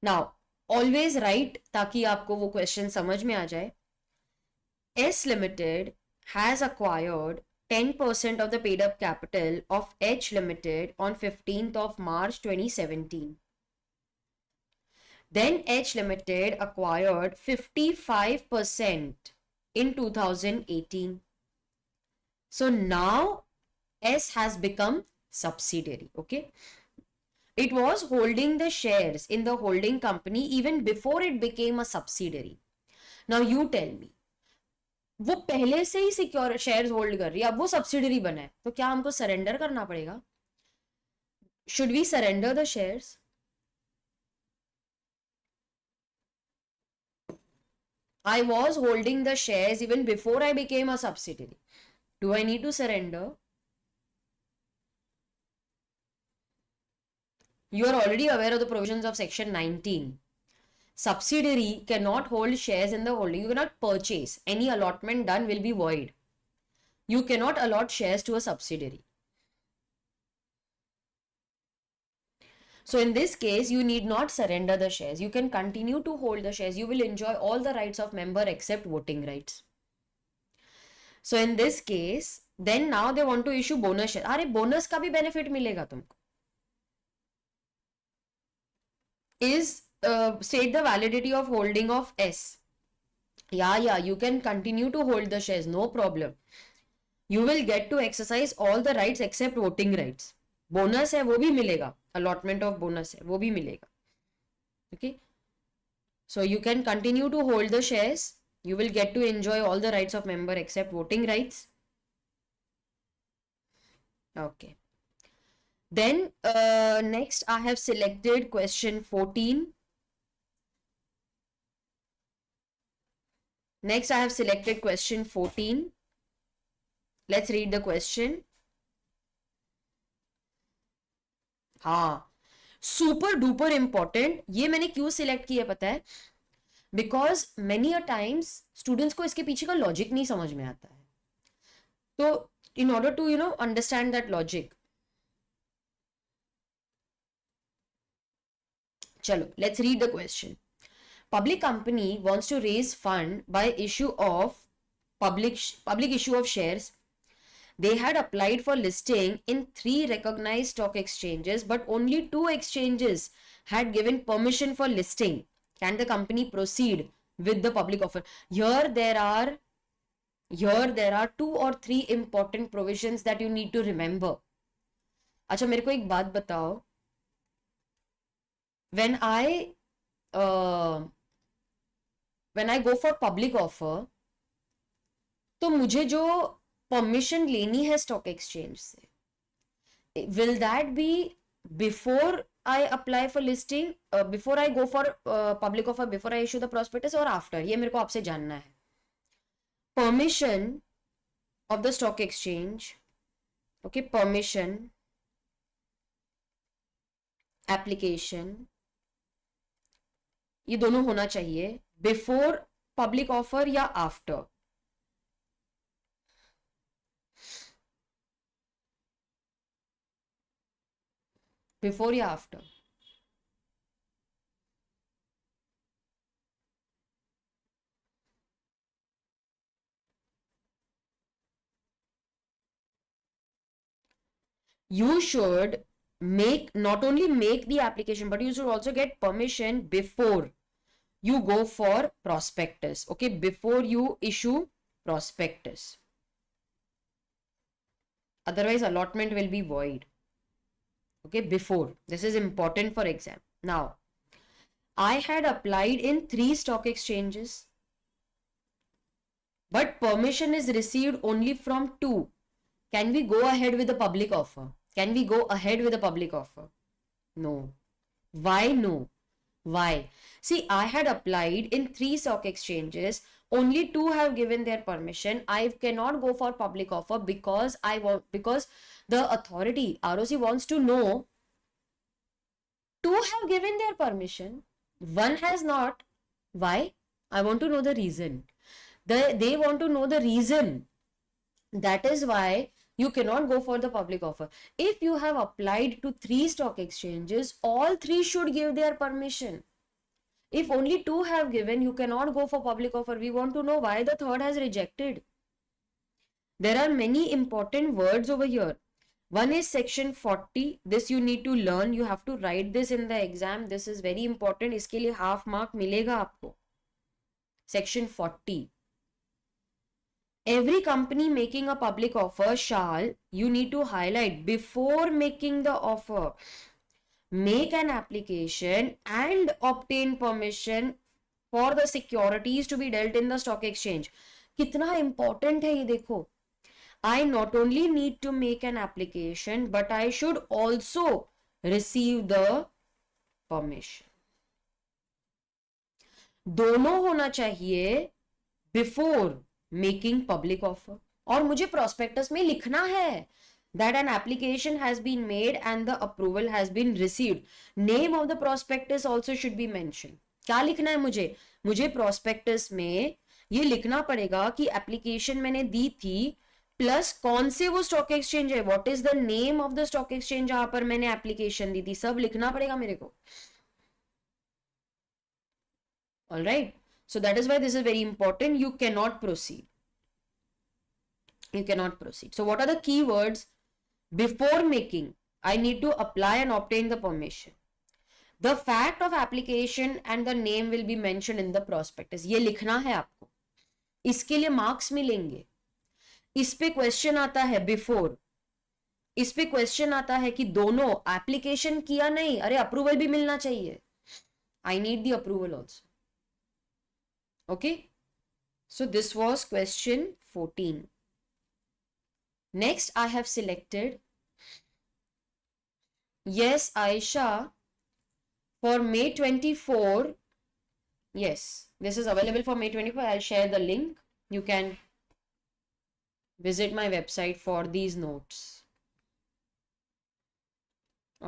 Now always write ताकि आपको वो क्वेश्चन समझ में आ जाए. S Limited has acquired 10% of the paid up capital of H Limited on 15th of March 2017. Then H Limited acquired 55% in 2018. So now S has become subsidiary. Okay, it was holding the shares in the holding company even before it became a subsidiary. Now you tell me, वो पहले से ही secure shares hold कर रही है, अब वो subsidiary बना है तो क्या हमको सरेंडर करना पड़ेगा? Should we surrender the shares? I was holding the shares even before I became a subsidiary. Do I need to surrender? You are already aware of the provisions of section 19. subsidiary cannot hold shares in the holding. You cannot purchase. Any allotment done will be void. You cannot allot shares to a subsidiary. So in this case, you need not surrender the shares. You can continue to hold the shares. You will enjoy all the rights of member except voting rights. So in this case, then now they want to issue bonus share. अरे bonus का भी benefit मिलेगा तुमको. Is state the validity of holding of S. Yeah, you can continue to hold the shares, no problem. You will get to exercise all the rights except voting rights. Bonus है वो भी मिलेगा, allotment of bonus है वो भी मिलेगा. Okay, so you can continue to hold the shares. You will get to enjoy all the rights of member except voting rights. Okay. Then next I have selected question 14. Next I have selected question 14. Let's read the question. हाँ, super duper important. ये मैंने क्यों select किया पता है? Because many a times students को इसके पीछे का logic नहीं समझ में आता है. तो in order to understand that logic, चलो let's read the question. Public company wants to raise fund by issue of public issue of shares. They had applied for listing in 3 recognized stock exchanges, but only 2 exchanges had given permission for listing. Can the company proceed with the public offer? Here there are 2 or 3 important provisions that you need to remember. अच्छा मेरे को एक बात बताओ. When I go for public offer, तो मुझे जो permission लेनी है स्टॉक एक्सचेंज से, will that be before I apply for listing, before I go for public offer, before I issue the prospectus, or after? ये मेरे को आपसे जानना है. Permission of the stock exchange, okay, permission application, ये दोनों होना चाहिए before public offer या after. Before या after? You should not only make the application, but you should also get permission before you go for prospectus. Okay, before you issue prospectus. Otherwise, allotment will be void. Okay, before. This is important for exam. Now, I had applied in 3 stock exchanges, but permission is received only from 2. Can we go ahead with the public offer? Can we go ahead with the public offer? No. Why no? Why? See, I had applied in 3 stock exchanges. Only 2 have given their permission. I cannot go for public offer because the authority, ROC, wants to know 2 have given their permission, 1 has not. Why? I want to know the reason. They want to know the reason. That is why you cannot go for the public offer. If you have applied to 3 stock exchanges, all 3 should give their permission. If only 2 have given, you cannot go for public offer. We want to know why the 3rd has rejected. There are many important words over here. One is section 40. This you need to learn. You have to write this in the exam. This is very important. इसके लिए half mark मिलेगा आपको. Section 40. Every company making a public offer shall, you need to highlight, before making the offer, make an application and obtain permission for the securities to be dealt in the stock exchange. कितना important है ये देखो. I not only need to make an application, but I should also receive the permission. दोनों होना चाहिए before making public offer. और मुझे prospectus में लिखना है that an application has been made and the approval has been received. Name of the prospectus also should be mentioned. क्या लिखना है मुझे प्रोस्पेक्टस में ये लिखना पड़ेगा कि एप्लीकेशन मैंने दी थी प्लस कौन से वो स्टॉक एक्सचेंज है, what is the name of the stock exchange जहां पर मैंने एप्लीकेशन दी थी, सब लिखना पड़ेगा मेरे को. All right, so that is why this is very important. You cannot proceed. So what are the keywords? Before making, I need to apply and obtain the permission. The fact of application and the name will be mentioned in the prospectus. ये लिखना है आपको, इसके लिए marks मिलेंगे. इस पे question आता है बिफोर, इस पे क्वेश्चन आता है कि दोनों एप्लीकेशन किया नहीं, अरे अप्रूवल भी मिलना चाहिए. आई need the approval also. Okay, so this was question 14. Next, I have selected, yes, Aisha, for May 24. Yes, this is available for May 24. I'll share the link. You can visit my website for these notes.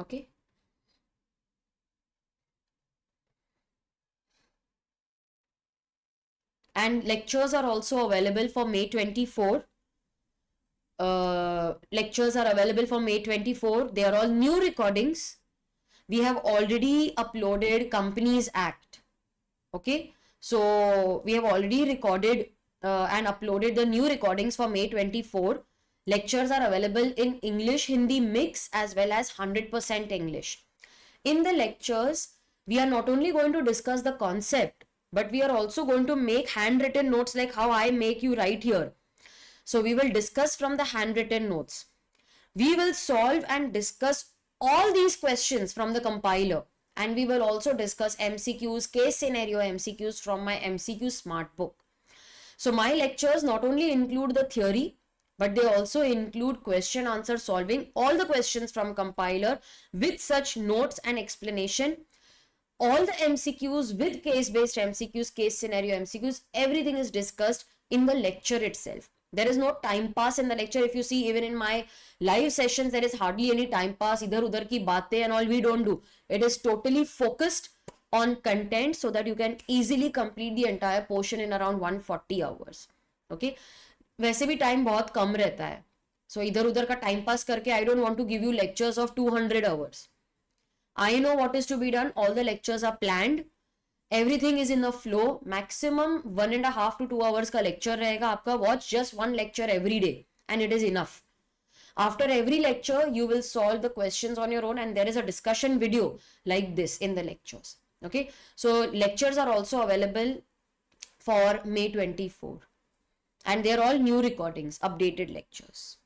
Okay. And lectures are also available for May 24. Lectures are available for May 24. They are all new recordings. We have already uploaded Companies Act. Okay. So we have already recorded and uploaded the new recordings for May 24. Lectures are available in English, Hindi mix as well as 100% English. In the lectures, we are not only going to discuss the concept, but we are also going to make handwritten notes like how I make you write here. So we will discuss from the handwritten notes. We will solve and discuss all these questions from the compiler, and we will also discuss MCQs, case scenario MCQs from my MCQ smart book. So my lectures not only include the theory, but they also include question answer solving, all the questions from compiler with such notes and explanation. All the MCQs with case-based MCQs, case scenario MCQs, everything is discussed in the lecture itself. There is no time pass in the lecture. If you see, even in my live sessions, there is hardly any time pass. Idhar udhar ki baatein and all we don't do. It is totally focused on content so that you can easily complete the entire portion in around 140 hours. Okay. वैसे भी time बहुत कम रहता है. So इधर उधर का time pass करके I don't want to give you lectures of 200 hours. I know what is to be done. All the lectures are planned. Everything is in the flow. Maximum 1.5 to 2 hours का lecture रहेगा आपका. Watch just one lecture every day and it is enough. After every lecture, you will solve the questions on your own, and there is a discussion video like this in the lectures. Okay. So lectures are also available for May 24. And they are all new recordings, updated lectures.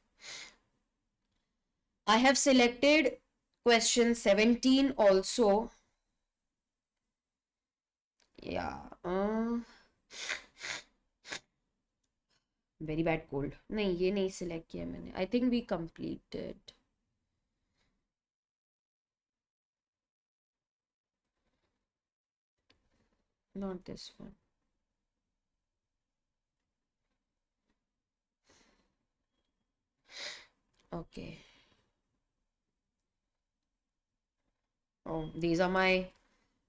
I have selected question 17 also. Yeah. Very bad cold. नहीं ये नहीं select किया मैंने. I think we completed. Not this one. Okay. Oh, these are my,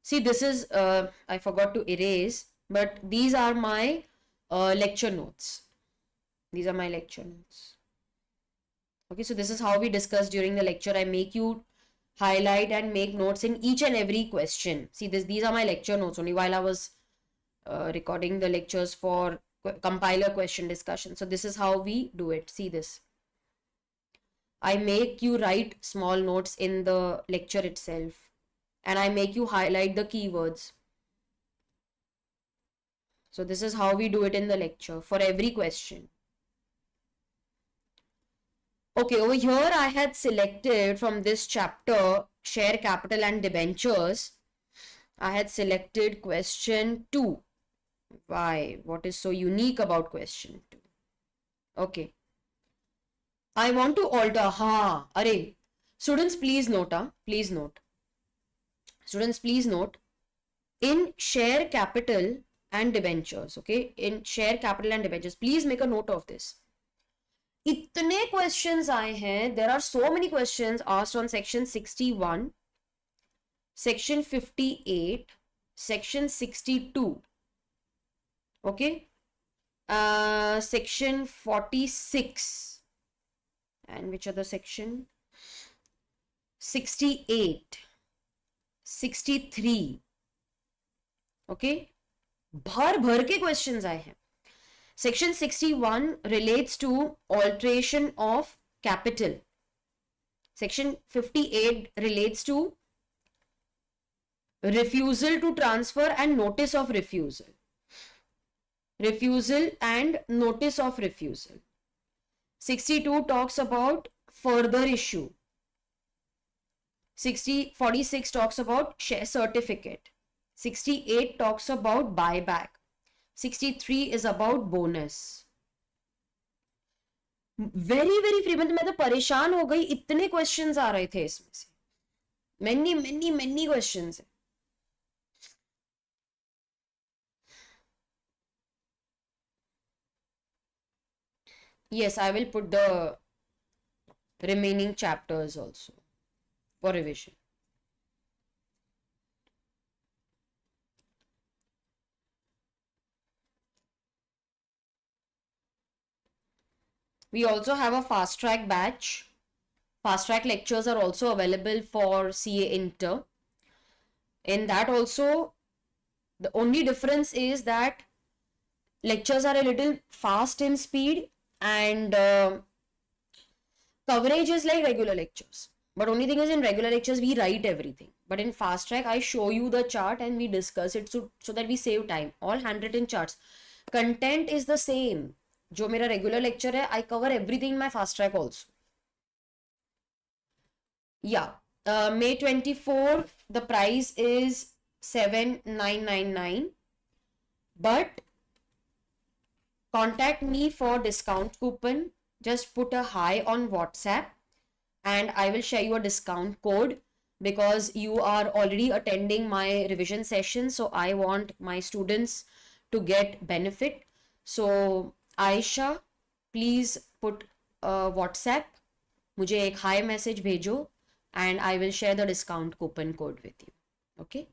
see, this is, I forgot to erase, but these are my lecture notes. These are my lecture notes. Okay, so this is how we discuss during the lecture. I make you highlight and make notes in each and every question. See, these are my lecture notes only while I was recording the lectures for compiler question discussion. So this is how we do it. See this. I make you write small notes in the lecture itself, and I make you highlight the keywords. So this is how we do it in the lecture for every question. Okay, over here I had selected from this chapter, share capital and debentures. I had selected question 2. Why? What is so unique about question 2? Okay. I want to alter. Array. Students, please note. Please note. Students, please note. In share capital and debentures. Okay. In share capital and debentures. Please make a note of this. इतने questions आए हैं. There are so many questions asked on section 61, section 58, section 62, okay, section 46, and which other section? 68, 63, okay, भर भर के questions आए हैं. Section 61 relates to alteration of capital. Section 58 relates to refusal to transfer and notice of refusal. Refusal and notice of refusal. 62 talks about further issue. 46 talks about share certificate. 68 talks about buyback. 63 is about bonus. Very free. मतलब मैं तो परेशान हो गई, इतने questions आ रहे थे इसमें से. many questions. Yes, I will put the remaining chapters also for revision. We also have a fast track batch. Fast track lectures are also available for CA Inter. In that also, the only difference is that lectures are a little fast in speed and coverage is like regular lectures. But only thing is, in regular lectures, we write everything. But in fast track, I show you the chart and we discuss it so that we save time. All handwritten charts. Content is the same. जो मेरा regular lecture है, I cover everything in my fast track also. Yeah. May 24, the price is 7,999. But contact me for discount coupon. Just put a hi on WhatsApp and I will share you a discount code because you are already attending my revision session. So I want my students to get benefit. So Aisha, please put WhatsApp. मुझे एक hi message भेजो and I will share the discount coupon code with you. Okay.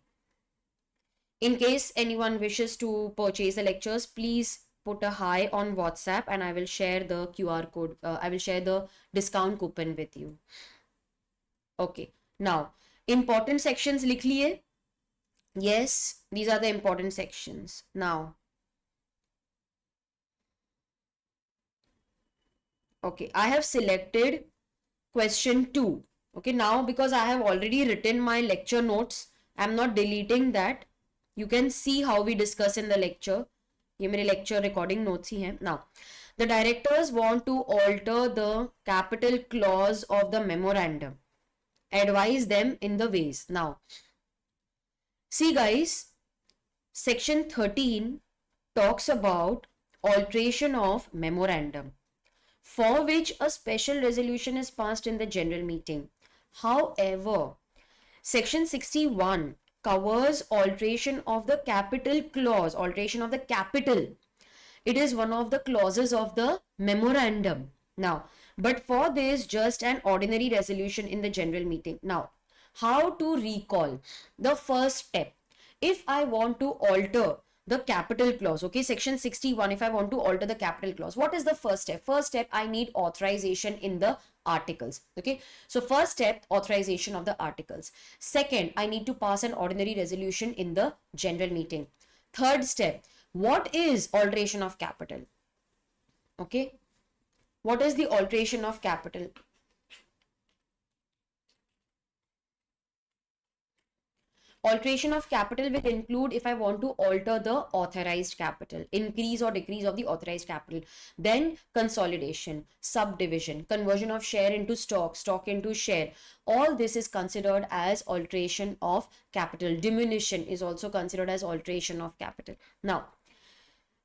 In case anyone wishes to purchase the lectures, please put a hi on WhatsApp and I will share the QR code. I will share the discount coupon with you. Okay. Now, important sections likh liye? Yes, these are the important sections. Now, okay, I have selected question 2. Okay, now because I have already written my lecture notes, I'm not deleting that. You can see how we discuss in the lecture. ये मेरे lecture recording notes ही हैं. Now, the directors want to alter the capital clause of the memorandum. Advise them in the ways. Now, see guys, section 13 talks about alteration of memorandum, for which a special resolution is passed in the general meeting. However, section 61 covers alteration of the capital clause, alteration of the capital. It is one of the clauses of the memorandum. Now, but for this, just an ordinary resolution in the general meeting. Now, how to recall? The first step, if I want to alter the capital clause, okay, section 61, if I want to alter the capital clause, what is the first step? First step, I need authorization in the articles. Okay, so first step, authorization of the articles. Second, I need to pass an ordinary resolution in the general meeting. Third step, what is alteration of capital? Okay, what is the alteration of capital? Alteration of capital will include if I want to alter the authorized capital, increase or decrease of the authorized capital. Then consolidation, subdivision, conversion of share into stock, stock into share. All this is considered as alteration of capital. Diminution is also considered as alteration of capital. Now,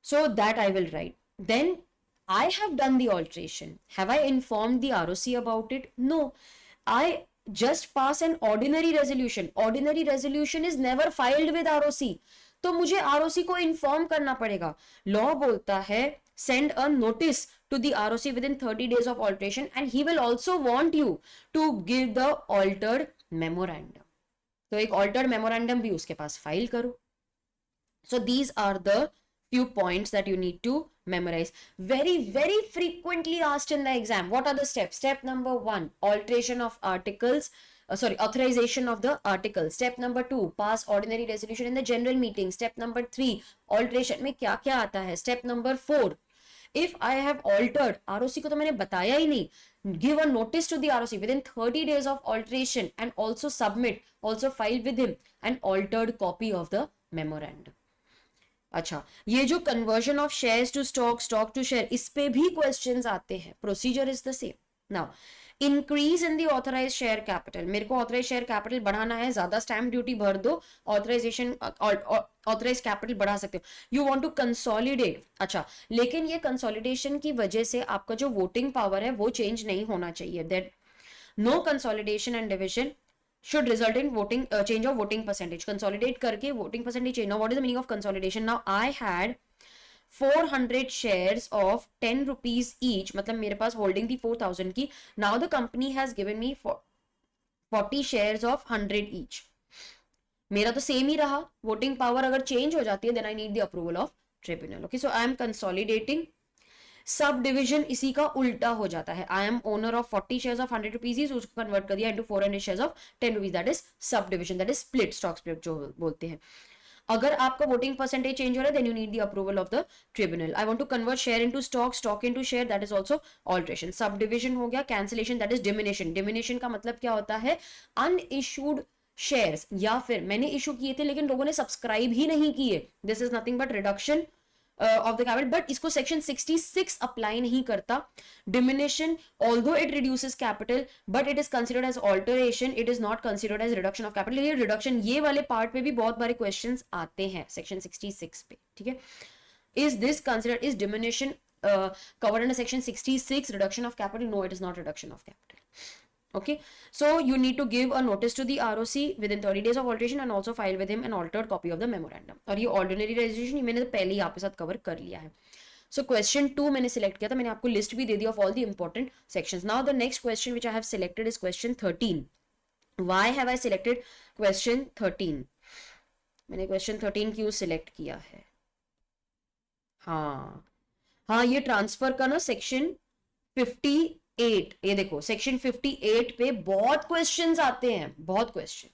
so that I will write. Then I have done the alteration. Have I informed the ROC about it? No. I just pass an ordinary resolution. Ordinary resolution is never filed with ROC. तो मुझे ROC को inform करना पड़ेगा. Law बोलता है send a notice to the ROC within 30 days of alteration and he will also want you to give the altered memorandum. तो एक altered memorandum भी उसके पास file करो. So these are the few points that you need to memorize. Very, very frequently asked in the exam. What are the steps? Step number 1, alteration of articles. Authorization of the article. Step number 2, pass ordinary resolution in the general meeting. Step number 3, alteration में क्या क्या आता है. Step number 4, if I have altered, ROC को तो मैंने बताया ही नहीं. Give a notice to the ROC within 30 days of alteration and also submit, also file with him an altered copy of the memorandum. अच्छा, ये जो conversion of shares to stock, stock to share, इस पे भी questions आते हैं. Procedure is the same. Now increase in the authorise share capital. मेरे को ऑथराइज शेयर कैपिटल बढ़ाना है, ज्यादा स्टैम्प ड्यूटी भर दो, ऑथराइजेशन ऑथराइज कैपिटल बढ़ा सकते हो. You want to consolidate. अच्छा, लेकिन ये कंसोलिडेशन की वजह से आपका जो वोटिंग पावर है वो चेंज नहीं होना चाहिए. That no consolidation and division should result in voting change of voting percentage. Consolidate करके voting percentage change. Now what is the meaning of consolidation? Now I had 400 shares of 10 rupees each. मतलब मेरे पास holding थी 4000 की. Now the company has given me 40 shares of 100 each. मेरा तो same ही रहा. voting power अगर change हो जाती है then I need the approval of tribunal. Okay, so I am consolidating. Sub division इसी का उल्टा हो जाता है. I am owner of 40 shares of 100 rupees, उसको कन्वर्ट कर दिया into 400 shares of 10 rupees. That is sub division, that is split, stock split जो बोलते हैं. अगर आपका वोटिंग परसेंटेज चेंज हो रहा है then you need the approval of the tribunal. I want to convert share into stock, stock into share, that is also alteration. Subdivision हो गया. Cancellation, that is diminution. Diminution का मतलब क्या होता है? अनइश्यूड शेयर्स, या फिर मैंने इशू किए थे लेकिन लोगों ने सब्सक्राइब ही नहीं किए. This is nothing but reduction of the capital, but इसको section 66 apply नहीं करता. Diminution, although it reduces capital, but it is considered as alteration. It is not considered as reduction of capital. ये reduction, ये वाले part पे भी बहुत बारे questions आते हैं section 66 पे. ठीक है? Is this considered, is diminution covered under section 66 reduction of capital? No, it is not reduction of capital. Okay, so you need to give a notice to the ROC within 30 days of alteration and also file with him an altered copy of the memorandum. और ये ordinary resolution मैंने तो पहले ही आपके साथ cover कर लिया है. So question 2 मैंने select किया था, मैंने आपको list भी दे दी of all the important sections. Now the next question which I have selected is question 13. Why have I selected question 13? मैंने question 13 क्यों select किया है? हाँ, ये ट्रांसफर का ना section 58, ये देखो सेक्शन 58 पे बहुत क्वेश्चंस आते हैं, बहुत क्वेश्चन.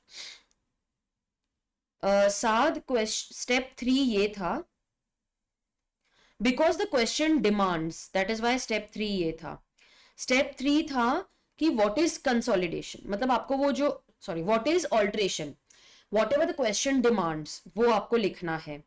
साध क्वेश्चन स्टेप 3 ये था, because the question demands, that is why step 3 ये था. स्टेप 3 था कि व्हाट इज कंसोलिडेशन, मतलब आपको वो जो what is alteration, what ever the question demands वो आपको लिखना है.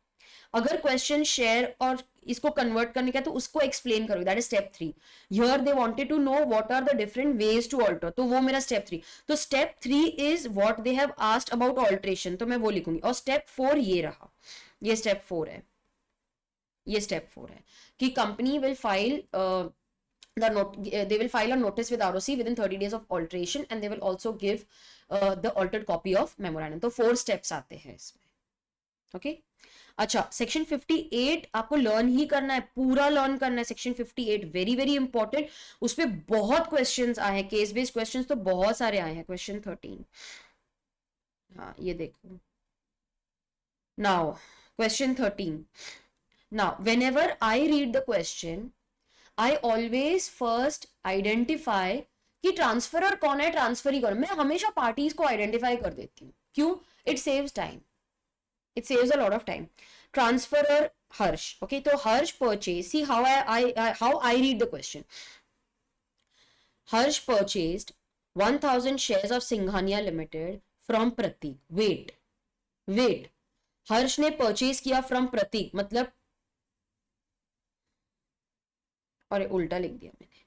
अगर क्वेश्चन शेयर और इसको कन्वर्ट करने का तो उसको एक्सप्लेन करोगे, that is step 3. Here they wanted to know what are the different ways to alter, तो वो मेरा स्टेप 3. तो step 3 is what they have asked about alteration, तो मैं वो लिखूंगी. और स्टेप 4 ये रहा, ये स्टेप 4 है, ये स्टेप 4 है कि company will file they will file a notice with ROC within 30 days of alteration and they will also give the altered copy of memorandum. तो 4 steps आते हैं इसमें. ओके, अच्छा, सेक्शन 58 आपको लर्न ही करना है, पूरा लर्न करना है. सेक्शन 58 वेरी वेरी इंपॉर्टेंट, उस पर बहुत क्वेश्चंस आए हैं, केस बेस्ड क्वेश्चंस तो बहुत सारे आए हैं. क्वेश्चन 13, हाँ ये देखो. Now question 13. Now whenever I read the question I always first identify कि ट्रांसफरर कौन है, ट्रांसफर ही कौन है. मैं हमेशा पार्टीज को आइडेंटिफाई कर देती हूँ. क्यों? It saves time, it saves a lot of time. Transferor Harsh, okay, so Harsh purchased, see how I read the question. Harsh purchased 1000 shares of Singhania Limited from Pratik. Wait, Harsh ने purchase किया from Pratik, मतलब और उल्टा लिख दिया मैंने.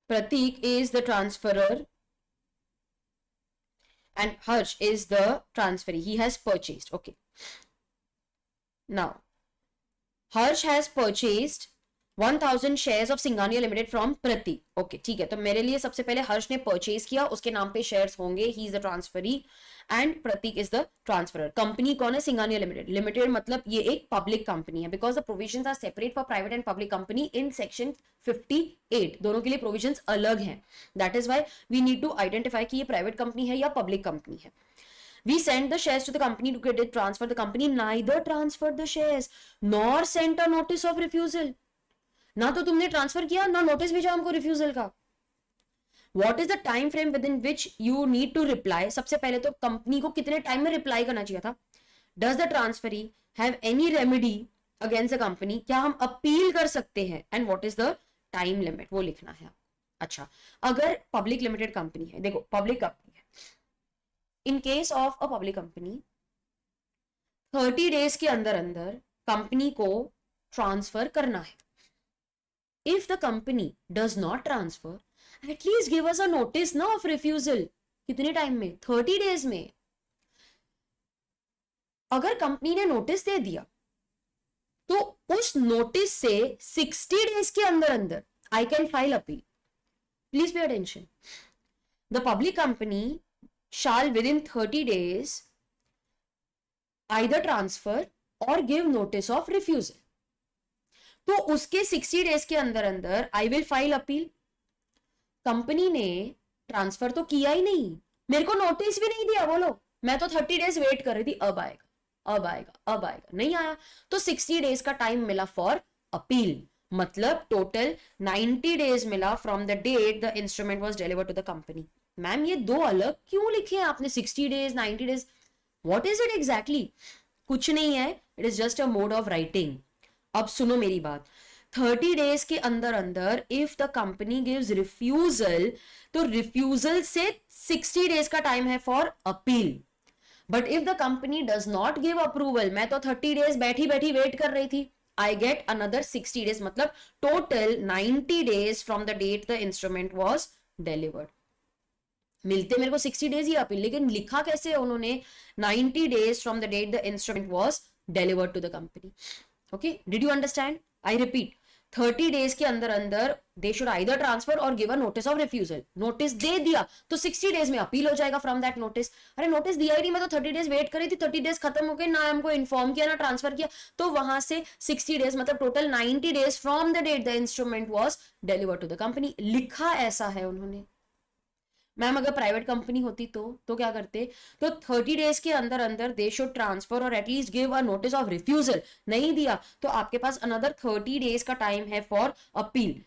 Pratik is the transferor and Harsh is the transferee. He has purchased. Okay. Now, Harsh has purchased 1000 shares of Singhania Limited from Preeti. Okay, ठीक है. तो मेरे लिए सबसे पहले हर्ष ने परचेज किया, उसके नाम पे शेयर्स होंगे. He is the transferee and Prateek is the transferor. Company कौन है? सिंघानिया लिमिटेड. लिमिटेड मतलब ये एक पब्लिक कंपनी है, because the provisions are separate for private and public company in section 58. दोनों के लिए प्रोविजंस अलग हैं. That is why we need to identify कि ये प्राइवेट कंपनी है या पब्लिक कंपनी है. We sent the shares to the company to get it transferred. The company neither transferred the shares nor sent a notice of refusal. ना तो तुमने transfer किया ना नोटिस भेजा हमको रिफ्यूजल का. What is the time frame within which you need to reply? सबसे पहले तो कंपनी को कितने टाइम में रिप्लाई करना चाहिए था. Does the transferee have any remedy against the company? क्या हम अपील कर सकते हैं? And what is the time limit? वो लिखना है. अच्छा, अगर पब्लिक लिमिटेड कंपनी है, देखो पब्लिक कंपनी है, इन case of a public company 30 days के अंदर अंदर कंपनी को ट्रांसफर करना है. If the company does not transfer, at least give us a notice ना ऑफ रिफ्यूजल. कितने टाइम में? 30 डेज में. अगर कंपनी ने नोटिस दे दिया तो उस नोटिस से 60 डेज के अंदर अंदर I can file appeal. Please pay attention. The public company shall within 30 days either transfer or give notice of refusal. तो उसके 60 डेज के अंदर अंदर I will file appeal. Company ने ट्रांसफर तो किया ही नहीं, मेरे को नोटिस भी नहीं दिया. बोलो, मैं तो 30 डेज वेट कर रही थी, अब आएगा अब आएगा अब आएगा, नहीं आया. तो 60 डेज का टाइम मिला फॉर अपील. मतलब टोटल 90 डेज मिला from the date the instrument was delivered to the company. Ma'am ये दो अलग क्यों लिखे हैं आपने? 60 days 90 days, what is it exactly? कुछ नहीं है, it is just a mode of writing. अब सुनो मेरी बात. 30 डेज के अंदर अंदर if the company gives refusal, तो रिफ्यूजल से 60 डेज का टाइम है for appeal. But if the company does not give approval, मैं तो 30 डेज बैठी बैठी वेट कर रही थी, I get another 60 days. मतलब total 90 days from the date the instrument was delivered. मिलते मेरे को 60 डेज ही अपील, लेकिन लिखा कैसे है उन्होंने? 90 days from the date the instrument was delivered to the company. Okay, did you understand? I repeat, 30 days के अंदर अंदर दे शुड आइदर ट्रांसफर और give a notice of refusal. Notice दे दिया तो 60 डेज में अपील हो जाएगा फ्रॉम दैट नोटिस. अरे नोटिस दिया ही नहीं, मैं तो 30 डेज वेट करी थी, 30 डेज खत्म हो गए, ना हमको इन्फॉर्म किया ना ट्रांसफर किया. तो वहां से 60 डेज मतलब total 90 days from the date the instrument was delivered to the company. लिखा ऐसा है उन्होंने. मैम अगर प्राइवेट कंपनी होती तो क्या करते? तो 30 डेज के अंदर अंदर दे शुड ट्रांसफर और at least give a notice of refusal. नहीं दिया तो आपके पास अनदर 30 डेज का टाइम है फॉर अपील.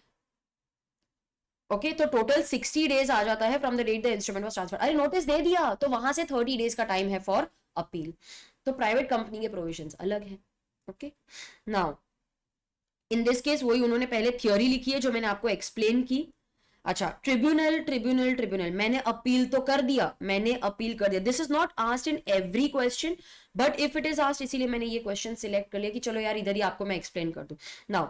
ओके, तो टोटल 60 डेज आ जाता है from the date the instrument was transfer. अरे नोटिस दे दिया तो वहां से 30 डेज का टाइम है फॉर अपील. तो प्राइवेट कंपनी के प्रोविजंस अलग है. Okay, now in this case वही उन्होंने पहले थियोरी लिखी है जो मैंने आपको एक्सप्लेन की. अच्छा, ट्रिब्यूनल ट्रिब्यूनल ट्रिब्यूनल, मैंने अपील तो कर दिया, मैंने अपील कर दिया. This is not asked in every question, but if it is asked, इसीलिए मैंने ये क्वेश्चन सिलेक्ट कर लिया कि चलो यार इधर ही आपको मैं एक्सप्लेन कर दूं. नाउ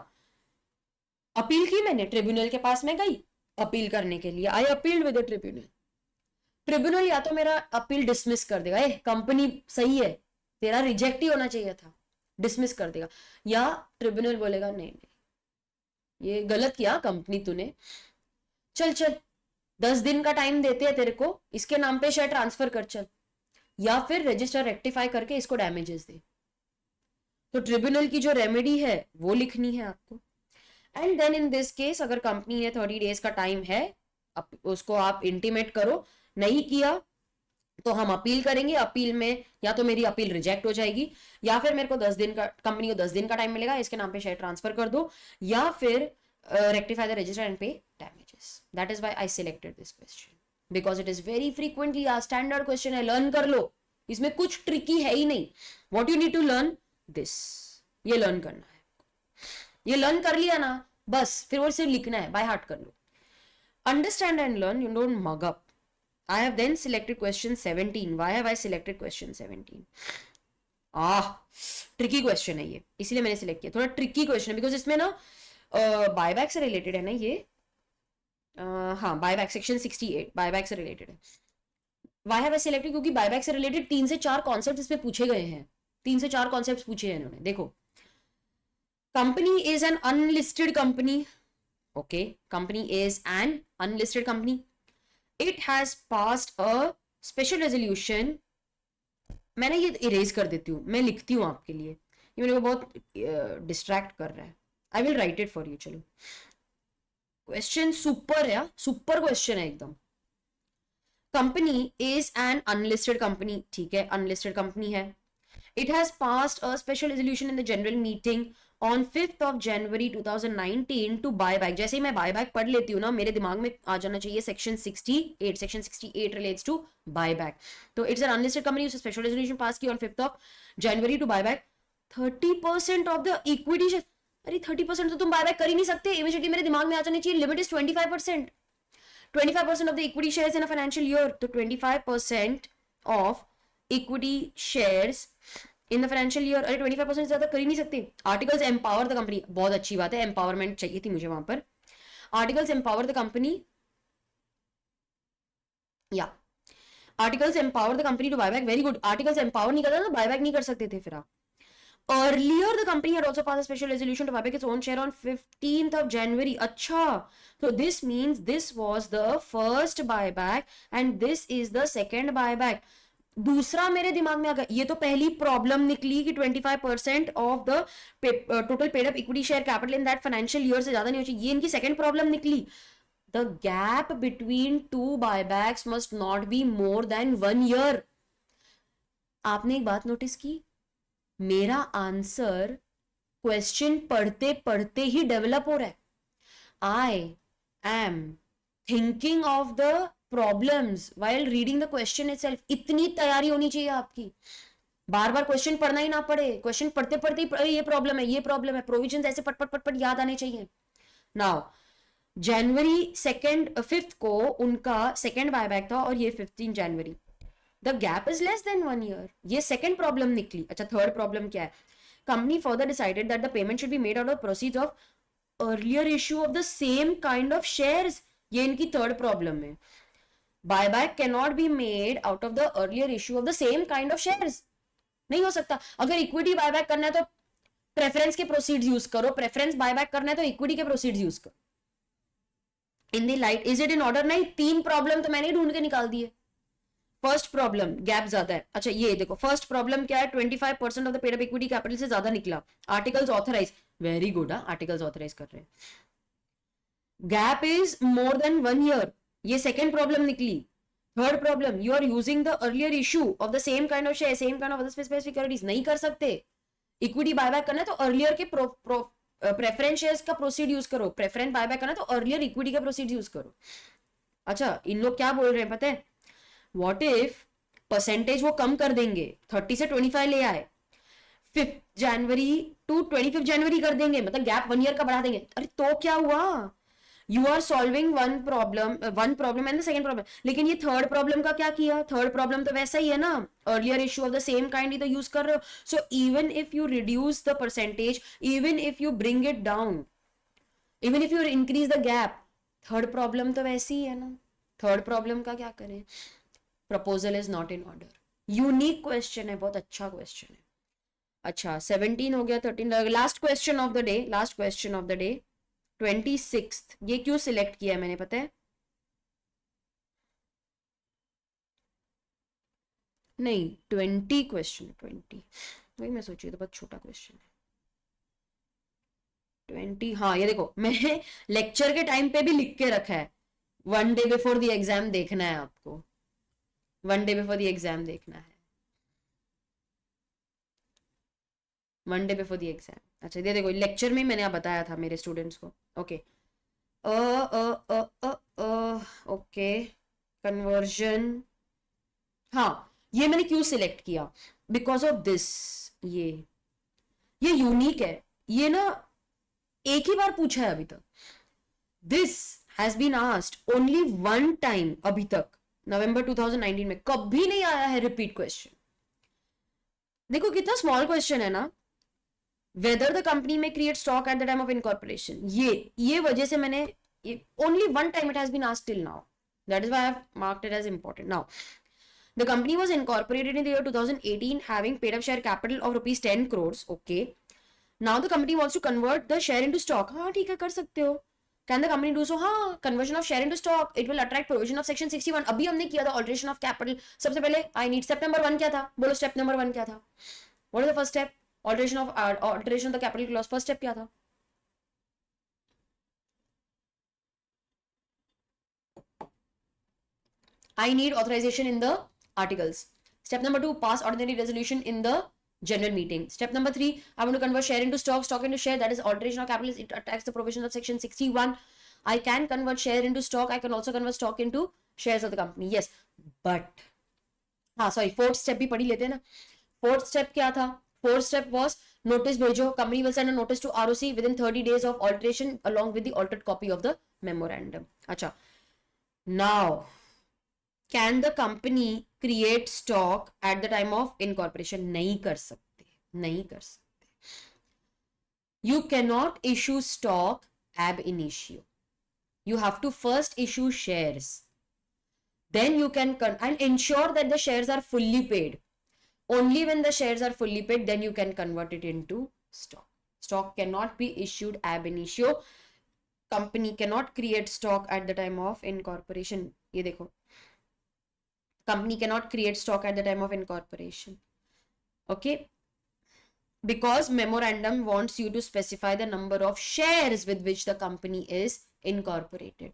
अपील की मैंने, ट्रिब्यूनल के पास मैं गई अपील करने के लिए. I appealed with the tribunal. Tribunal या तो मेरा अपील डिसमिस कर देगा, ए कंपनी सही है, तेरा रिजेक्ट ही होना चाहिए था, डिसमिस कर देगा. या ट्रिब्यूनल बोलेगा नहीं नहीं ये गलत किया कंपनी तूने, चल चल 10 दिन का टाइम देते हैं तेरे को, इसके नाम पे शेयर ट्रांसफर कर चल, या फिर रजिस्टर रेक्टिफाई करके इसको डैमेजेस दे. तो ट्रिब्यूनल की जो रेमेडी है वो लिखनी है आपको. And then in this case अगर कंपनी ने 30 डेज का टाइम है, उसको आप इंटीमेट करो. नहीं किया तो हम अपील करेंगे. अपील में या तो मेरी अपील रिजेक्ट हो जाएगी, या फिर मेरे को 10 दिन का, कंपनी को 10 दिन का टाइम मिलेगा, इसके नाम पे शेयर ट्रांसफर कर दो, या फिर rectify the register and pay damages. That is why I selected this question, because it is very frequently asked. Standard question है, learn कर लो, इसमें कुछ tricky है ही नहीं. What you need to learn this, ये learn करना है. ये learn कर लिया ना बस, फिर वो सिर्फ लिखना है, by heart कर लो. Understand and learn, you don't mug up. I have then selected question 17. Why have I selected question 17? Tricky question है ये, इसीलिए मैंने सिलेक्ट किया. थोड़ा ट्रिकी क्वेश्चन है बिकॉज इसमें ना बायबैक से रिलेटेड है ना ये. हाँ, बायबैक सेक्शन 68 बायबैक से रिलेटेड है. Why have I selected? क्योंकि बायबैक से रिलेटेड 3 से 4 कॉन्सेप्ट इसमें पूछे गए हैं. 3 से 4 कॉन्सेप्ट पूछे हैं इन्होंने. देखो, company is an unlisted company. Okay, company is an unlisted company. It has passed a special resolution. मैंने ये इरेज कर देती हूँ, मैं लिखती हूँ आपके लिए, ये मेरे को बहुत डिस्ट्रैक्ट कर रहा है. I will write it for you. चलो, क्वेश्चन सुपर है, सुपर क्वेश्चन है एकदम. Company is an unlisted company, ठीक है, अनलिस्टेड कंपनी है. It has passed a special resolution in the general meeting on 5th of January 2019 to buyback. जैसे ही मैं buyback पढ़ लेती हूँ ना, मेरे दिमाग में आ जाना चाहिए section 68. Section 68 relates to buyback. तो it's an unlisted company, उसने special resolution pass की on 5th of January to buyback 30% of the equity share. अरे 30% तो तुम buyback कर ही नहीं सकते. Immediately मेरे दिमाग में आ जाना चाहिए limit is 25%. 25% of the equity shares in a financial year. तो 25% of equity shares in the financial year. अरे 25% ज्यादा कर ही नहीं सकते. आर्टिकल्स एम्पावर द कंपनी, बहुत अच्छी बात है, एम्पावरमेंट चाहिए थी मुझे वहां पर. आर्टिकल्स एम्पावर द कंपनी, या articles empower the company to buyback. Very good. Articles empower नहीं करता तो बायबैक नहीं कर सकते थे फिर आप. Earlier, the company had also passed a special resolution to buyback its own share on 15th of January. अच्छा, so this means this was the first buyback and this is the second buyback. दूसरा मेरे दिमाग में आ गया, ये तो पहली problem निकली कि 25% of the total paid up equity share capital in that financial year से ज्यादा नहीं हो चाहिए. ये इनकी सेकंड प्रॉब्लम निकली. The gap between two buybacks must not be more than 1 year. आपने एक बात नोटिस की, मेरा आंसर क्वेश्चन पढ़ते पढ़ते ही डेवलप हो रहा है. I am thinking of the problems while reading the question itself. इतनी तैयारी होनी चाहिए आपकी, बार बार क्वेश्चन पढ़ना ही ना पड़े. क्वेश्चन पढ़ते पढ़ते ही ये प्रॉब्लम है, ये प्रॉब्लम है, प्रोविजन ऐसे पट पट पट पट याद आने चाहिए. नाउ जनवरी 5th को उनका सेकेंड बायबैक था और ये 15 जनवरी. The gap is less than 1 year. ये सेकेंड प्रॉब्लम निकली. अच्छा, थर्ड प्रॉब्लम क्या है? Company further decided that the payment should be made out of proceeds of earlier issue of the same kind of shares. ये इनकी third problem है. Buyback can not be made out of the earlier issue of the same kind of shares. नहीं हो सकता. अगर equity buyback करना है तो प्रेफरेंस के प्रोसीड्स यूज करो, प्रेफरेंस बायबैक करना है तो इक्विटी के प्रोसीड्स यूज करो. In the light is it in order? नहीं, तीन प्रॉब्लम तो मैंने ढूंढ के निकाल दिए. फर्स्ट प्रॉब्लम, गैप ज्यादा है. अच्छा ये देखो, फर्स्ट प्रॉब्लम क्या है? 25% of the paid up equity capital से ज्यादा निकला. Articles authorise, very good. Articles authorise कर रहे हैं. Gap is more than 1 year. ये सेकेंड प्रॉब्लम निकली. Third problem, you are using the earlier issue of the same kind of share, same kind of other specific securities. नहीं कर सकते. Equity buyback करना है तो अर्लियर के प्रेफरेंस शेयर्स का प्रोसीड यूज करो. प्रेफरेंस बायबैक करना है तो अर्लियर इक्विटी का प्रोसीड यूज करो. अच्छा, इन लोग क्या बोल रहे हैं पता है? व्हाट इफ परसेंटेज वो कम कर देंगे, 30 से 25 ले आए, 5th जनवरी टू 25 जनवरी कर देंगे, मतलब गैप 1 ईयर का बढ़ा देंगे. अरे तो क्या हुआ? You are solving one problem and the second problem. लेकिन ये थर्ड प्रॉब्लम का क्या किया? थर्ड प्रॉब्लम तो वैसा ही है ना, earlier issue of the same kind he तो यूज कर रहे हो. So even if you reduce the percentage, even if you bring it down, even if you increase the gap, third problem तो वैसी ही है ना. थर्ड प्रॉब्लम का क्या करें? Proposal is not in order. Unique question है, बहुत अच्छा क्वेश्चन है. अच्छा 17 हो गया, 13. Last question of the day, last question of the day 26th. ये क्यों सिलेक्ट किया है मैंने पता है? नहीं 20 क्वेश्चन, 20 वही मैं सोची तो बहुत छोटा क्वेश्चन है. 20, हाँ ये देखो, मैंने लेक्चर के टाइम पे भी लिख के रखा है. 1 डे बिफोर द एग्जाम देखना है आपको. 1 डे बिफोर द एग्जाम देखना है. 1 डे बिफोर द एग्जाम. अच्छा ये देखो, लेक्चर में मैंने बताया था मेरे स्टूडेंट्स को. Okay okay conversion. हाँ, ये मैंने क्यों सिलेक्ट किया? Because of this. ये यूनिक है. ये ना एक ही बार पूछा है अभी तक. This has been asked only 1 time अभी तक. नवंबर 2019 में कभी नहीं आया है रिपीट क्वेश्चन. देखो कितना स्मॉल क्वेश्चन है ना. वेदर द कंपनी में create stock at the time of incorporation. ये वजह से मैंने only 1 time it has been asked till now. That is why I have marked it as important. Now the company was incorporated in the year 2018 having paid up share capital of rupees 10 crores. Okay, now the company wants to convert the share into stock. हाँ ठीक है, कर सकते हो. Can the company do so? हाँ, conversion of share into stock, it will attract provision of section 61. अभी हमने किया था alteration of capital. सबसे पहले I need step number 1 क्या था? बोलो step number 1 क्या था? What is the first step? Alteration of the capital clause. First step क्या था? I need authorization in the articles. Step number 2, pass ordinary resolution in the general meeting. Step number 3, I want to convert share into stock, stock into share, that is alteration of capital. It attacks the provision of section 61. I can convert share into stock. I can also convert stock into shares of the company. Yes, but हाँ sorry, fourth step भी पढ़ी लेते हैं ना. Fourth step क्या था? Fourth step was notice भेजो, company will send a notice to ROC within 30 days of alteration along with the altered copy of the memorandum. अच्छा, now can the company create stock at the time of incorporation? नहीं कर सकते, नहीं कर सकते. You cannot issue stock ab initio. You have to first issue shares. Then you can and ensure that the shares are fully paid. Only when the shares are fully paid, then you can convert it into stock. Stock cannot be issued ab initio. Company cannot create stock at the time of incorporation. ये देखो, company cannot create stock at the time of incorporation. Okay, because memorandum wants you to specify the number of shares with which the company is incorporated.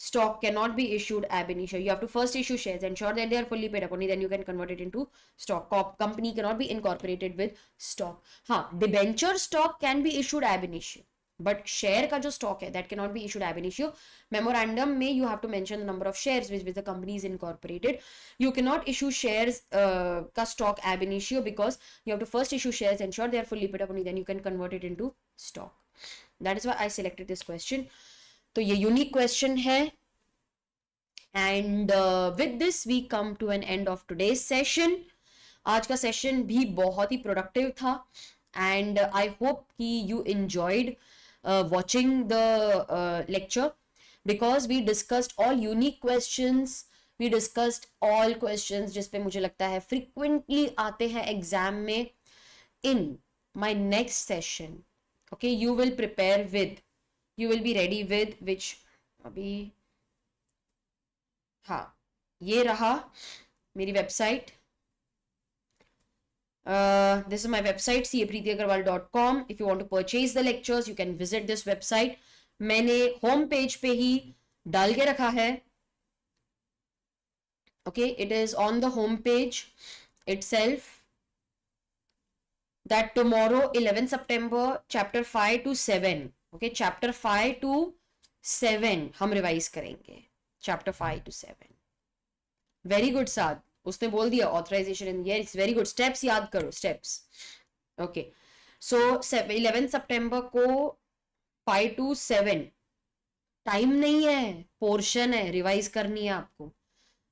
Stock cannot be issued ab initio. You have to first issue shares, ensure that they are fully paid up, only then you can convert it into stock. Company cannot be incorporated with stock. हाँ, debenture stock can be issued ab initio, but share का जो stock है, that cannot be issued ab initio. Memorandum में you have to mention the number of shares with which the company is incorporated. You cannot issue shares का stock ab initio because you have to first issue shares, ensure they are fully paid up, only then you can convert it into stock. That is why I selected this question. तो ये unique question है. And with this we come to an end of today's session. आज का session भी बहुत ही productive था and I hope कि you enjoyed watching the lecture because we discussed all unique questions. We discussed all questions जिसपे मुझे लगता है frequently आते हैं एग्जाम में. In my next session, okay, you will prepare with, you will be ready with which अभी हाँ ये रहा मेरी website. This is my website capreetiagarwal.com. If you want to purchase the lectures, you can visit this website. मैंने home page पे ही डाल के रखा है. Okay, it is on the home page itself that tomorrow 11 September chapter 5 to 7, okay, chapter 5 to 7 हम revise करेंगे. chapter 5 to 7. Very good Saad, उसने बोल दिया authorisation in year. It's very good. Steps याद करो, स्टेप्स. ओके, सो 11 सितंबर को 5 to 7 टाइम नहीं है, पोर्शन है, रिवाइज करनी है आपको.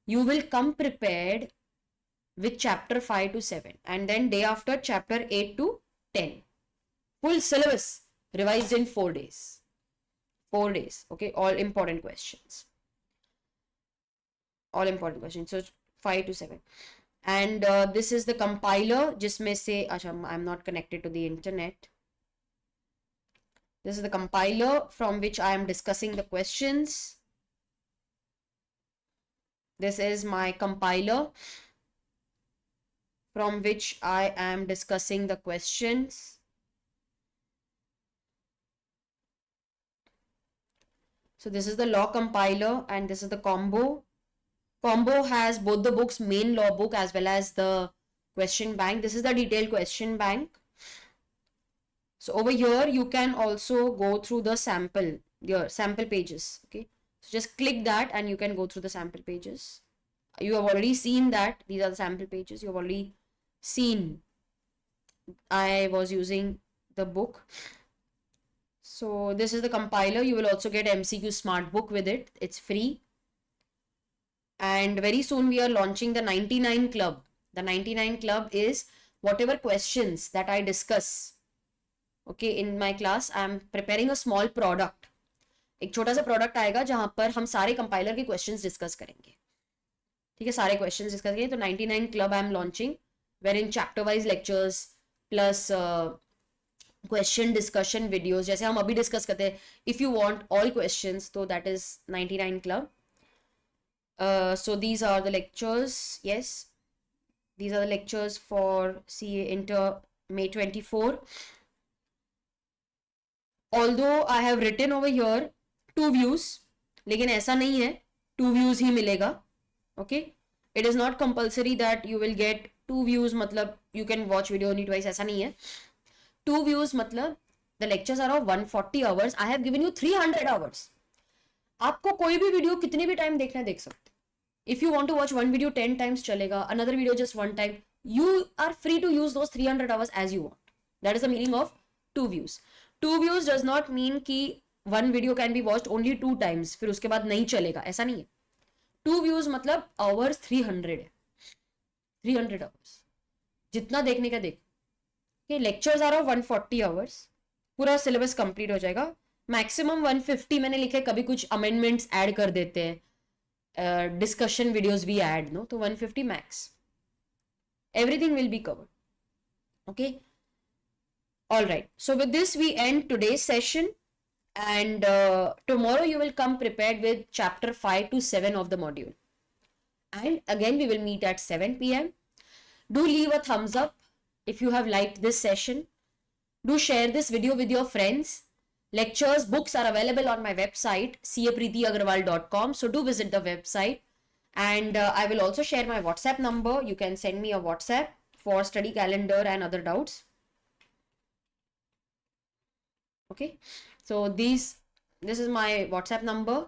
You will come prepared with chapter 5 to 7 and then day after chapter 8 to 10. Full syllabus revised in 4 days. 4 days. Okay, all important questions. All important questions. So 5 to 7. And this is the compiler जिसमें से, अच्छा, I'm not connected to the internet. This is the compiler from which I am discussing the questions. This is my compiler from which I am discussing the questions. So this is the law compiler and this is the combo. Combo has both the books, main law book as well as the question bank. This is the detailed question bank. So over here you can also go through the your sample pages. Okay, so just click that and you can go through the sample pages. You have already seen that these are the sample pages. You have already seen I was using the book. So this is the compiler. You will also get MCQ smart book with it. It's free. And very soon we are launching the 99 club. The 99 club is whatever questions that I discuss, okay, in my class. I am preparing a small product. एक छोटा सा product आएगा जहां पर हम सारे compiler के questions discuss करेंगे. ठीक है, सारे क्वेश्चंस डिस्कस करेंगे. तो 99 club I am launching wherein chapter wise lectures plus question discussion videos जैसे हम अभी डिस्कस करते हैं. If you want all questions, तो that is 99 club. So these are the lectures. Yes, these are the lectures for CA Inter May 24. Although I have written over here 2 views, लेकिन ऐसा नहीं है 2 views ही मिलेगा. Okay, it is not compulsory that you will get 2 views, matlab you can watch video only twice, ऐसा नहीं है. 2 views matlab the lectures are of 140 hours. I have given you 300 hours. आपको कोई भी वीडियो कितनी भी time देखना है देख सकते. If you want to watch one video 10 times चलेगा, another video just one time. You are free to use those 300 hours as you want. That is the meaning of 2 views. 2 views does not mean कि one video can be watched only 2 times, फिर उसके बाद नहीं चलेगा, ऐसा नहीं है. 2 views मतलब hours 300 है. 300 hours जितना देखने का देख. Okay, lectures are of 140 hours. पूरा सिलेबस कंप्लीट हो जाएगा. मैक्सिमम 150 मैंने लिखे, कभी कुछ अमेंडमेंट्स ऐड कर देते हैं. Discussion videos we add, no? So 150 max. Everything will be covered. Okay. All right. So with this, we end today's session. And tomorrow you will come prepared with chapter 5 to 7 of the module. And again, we will meet at 7 p.m. Do leave a thumbs up if you have liked this session. Do share this video with your friends. Lectures, books are available on my website, capreetiaggarwal.com. So do visit the website. And I will also share my WhatsApp number. You can send me a WhatsApp for study calendar and other doubts. Okay. So this is my WhatsApp number.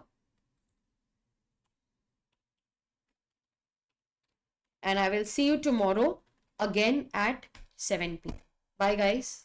And I will see you tomorrow again at 7 p.m. Bye guys.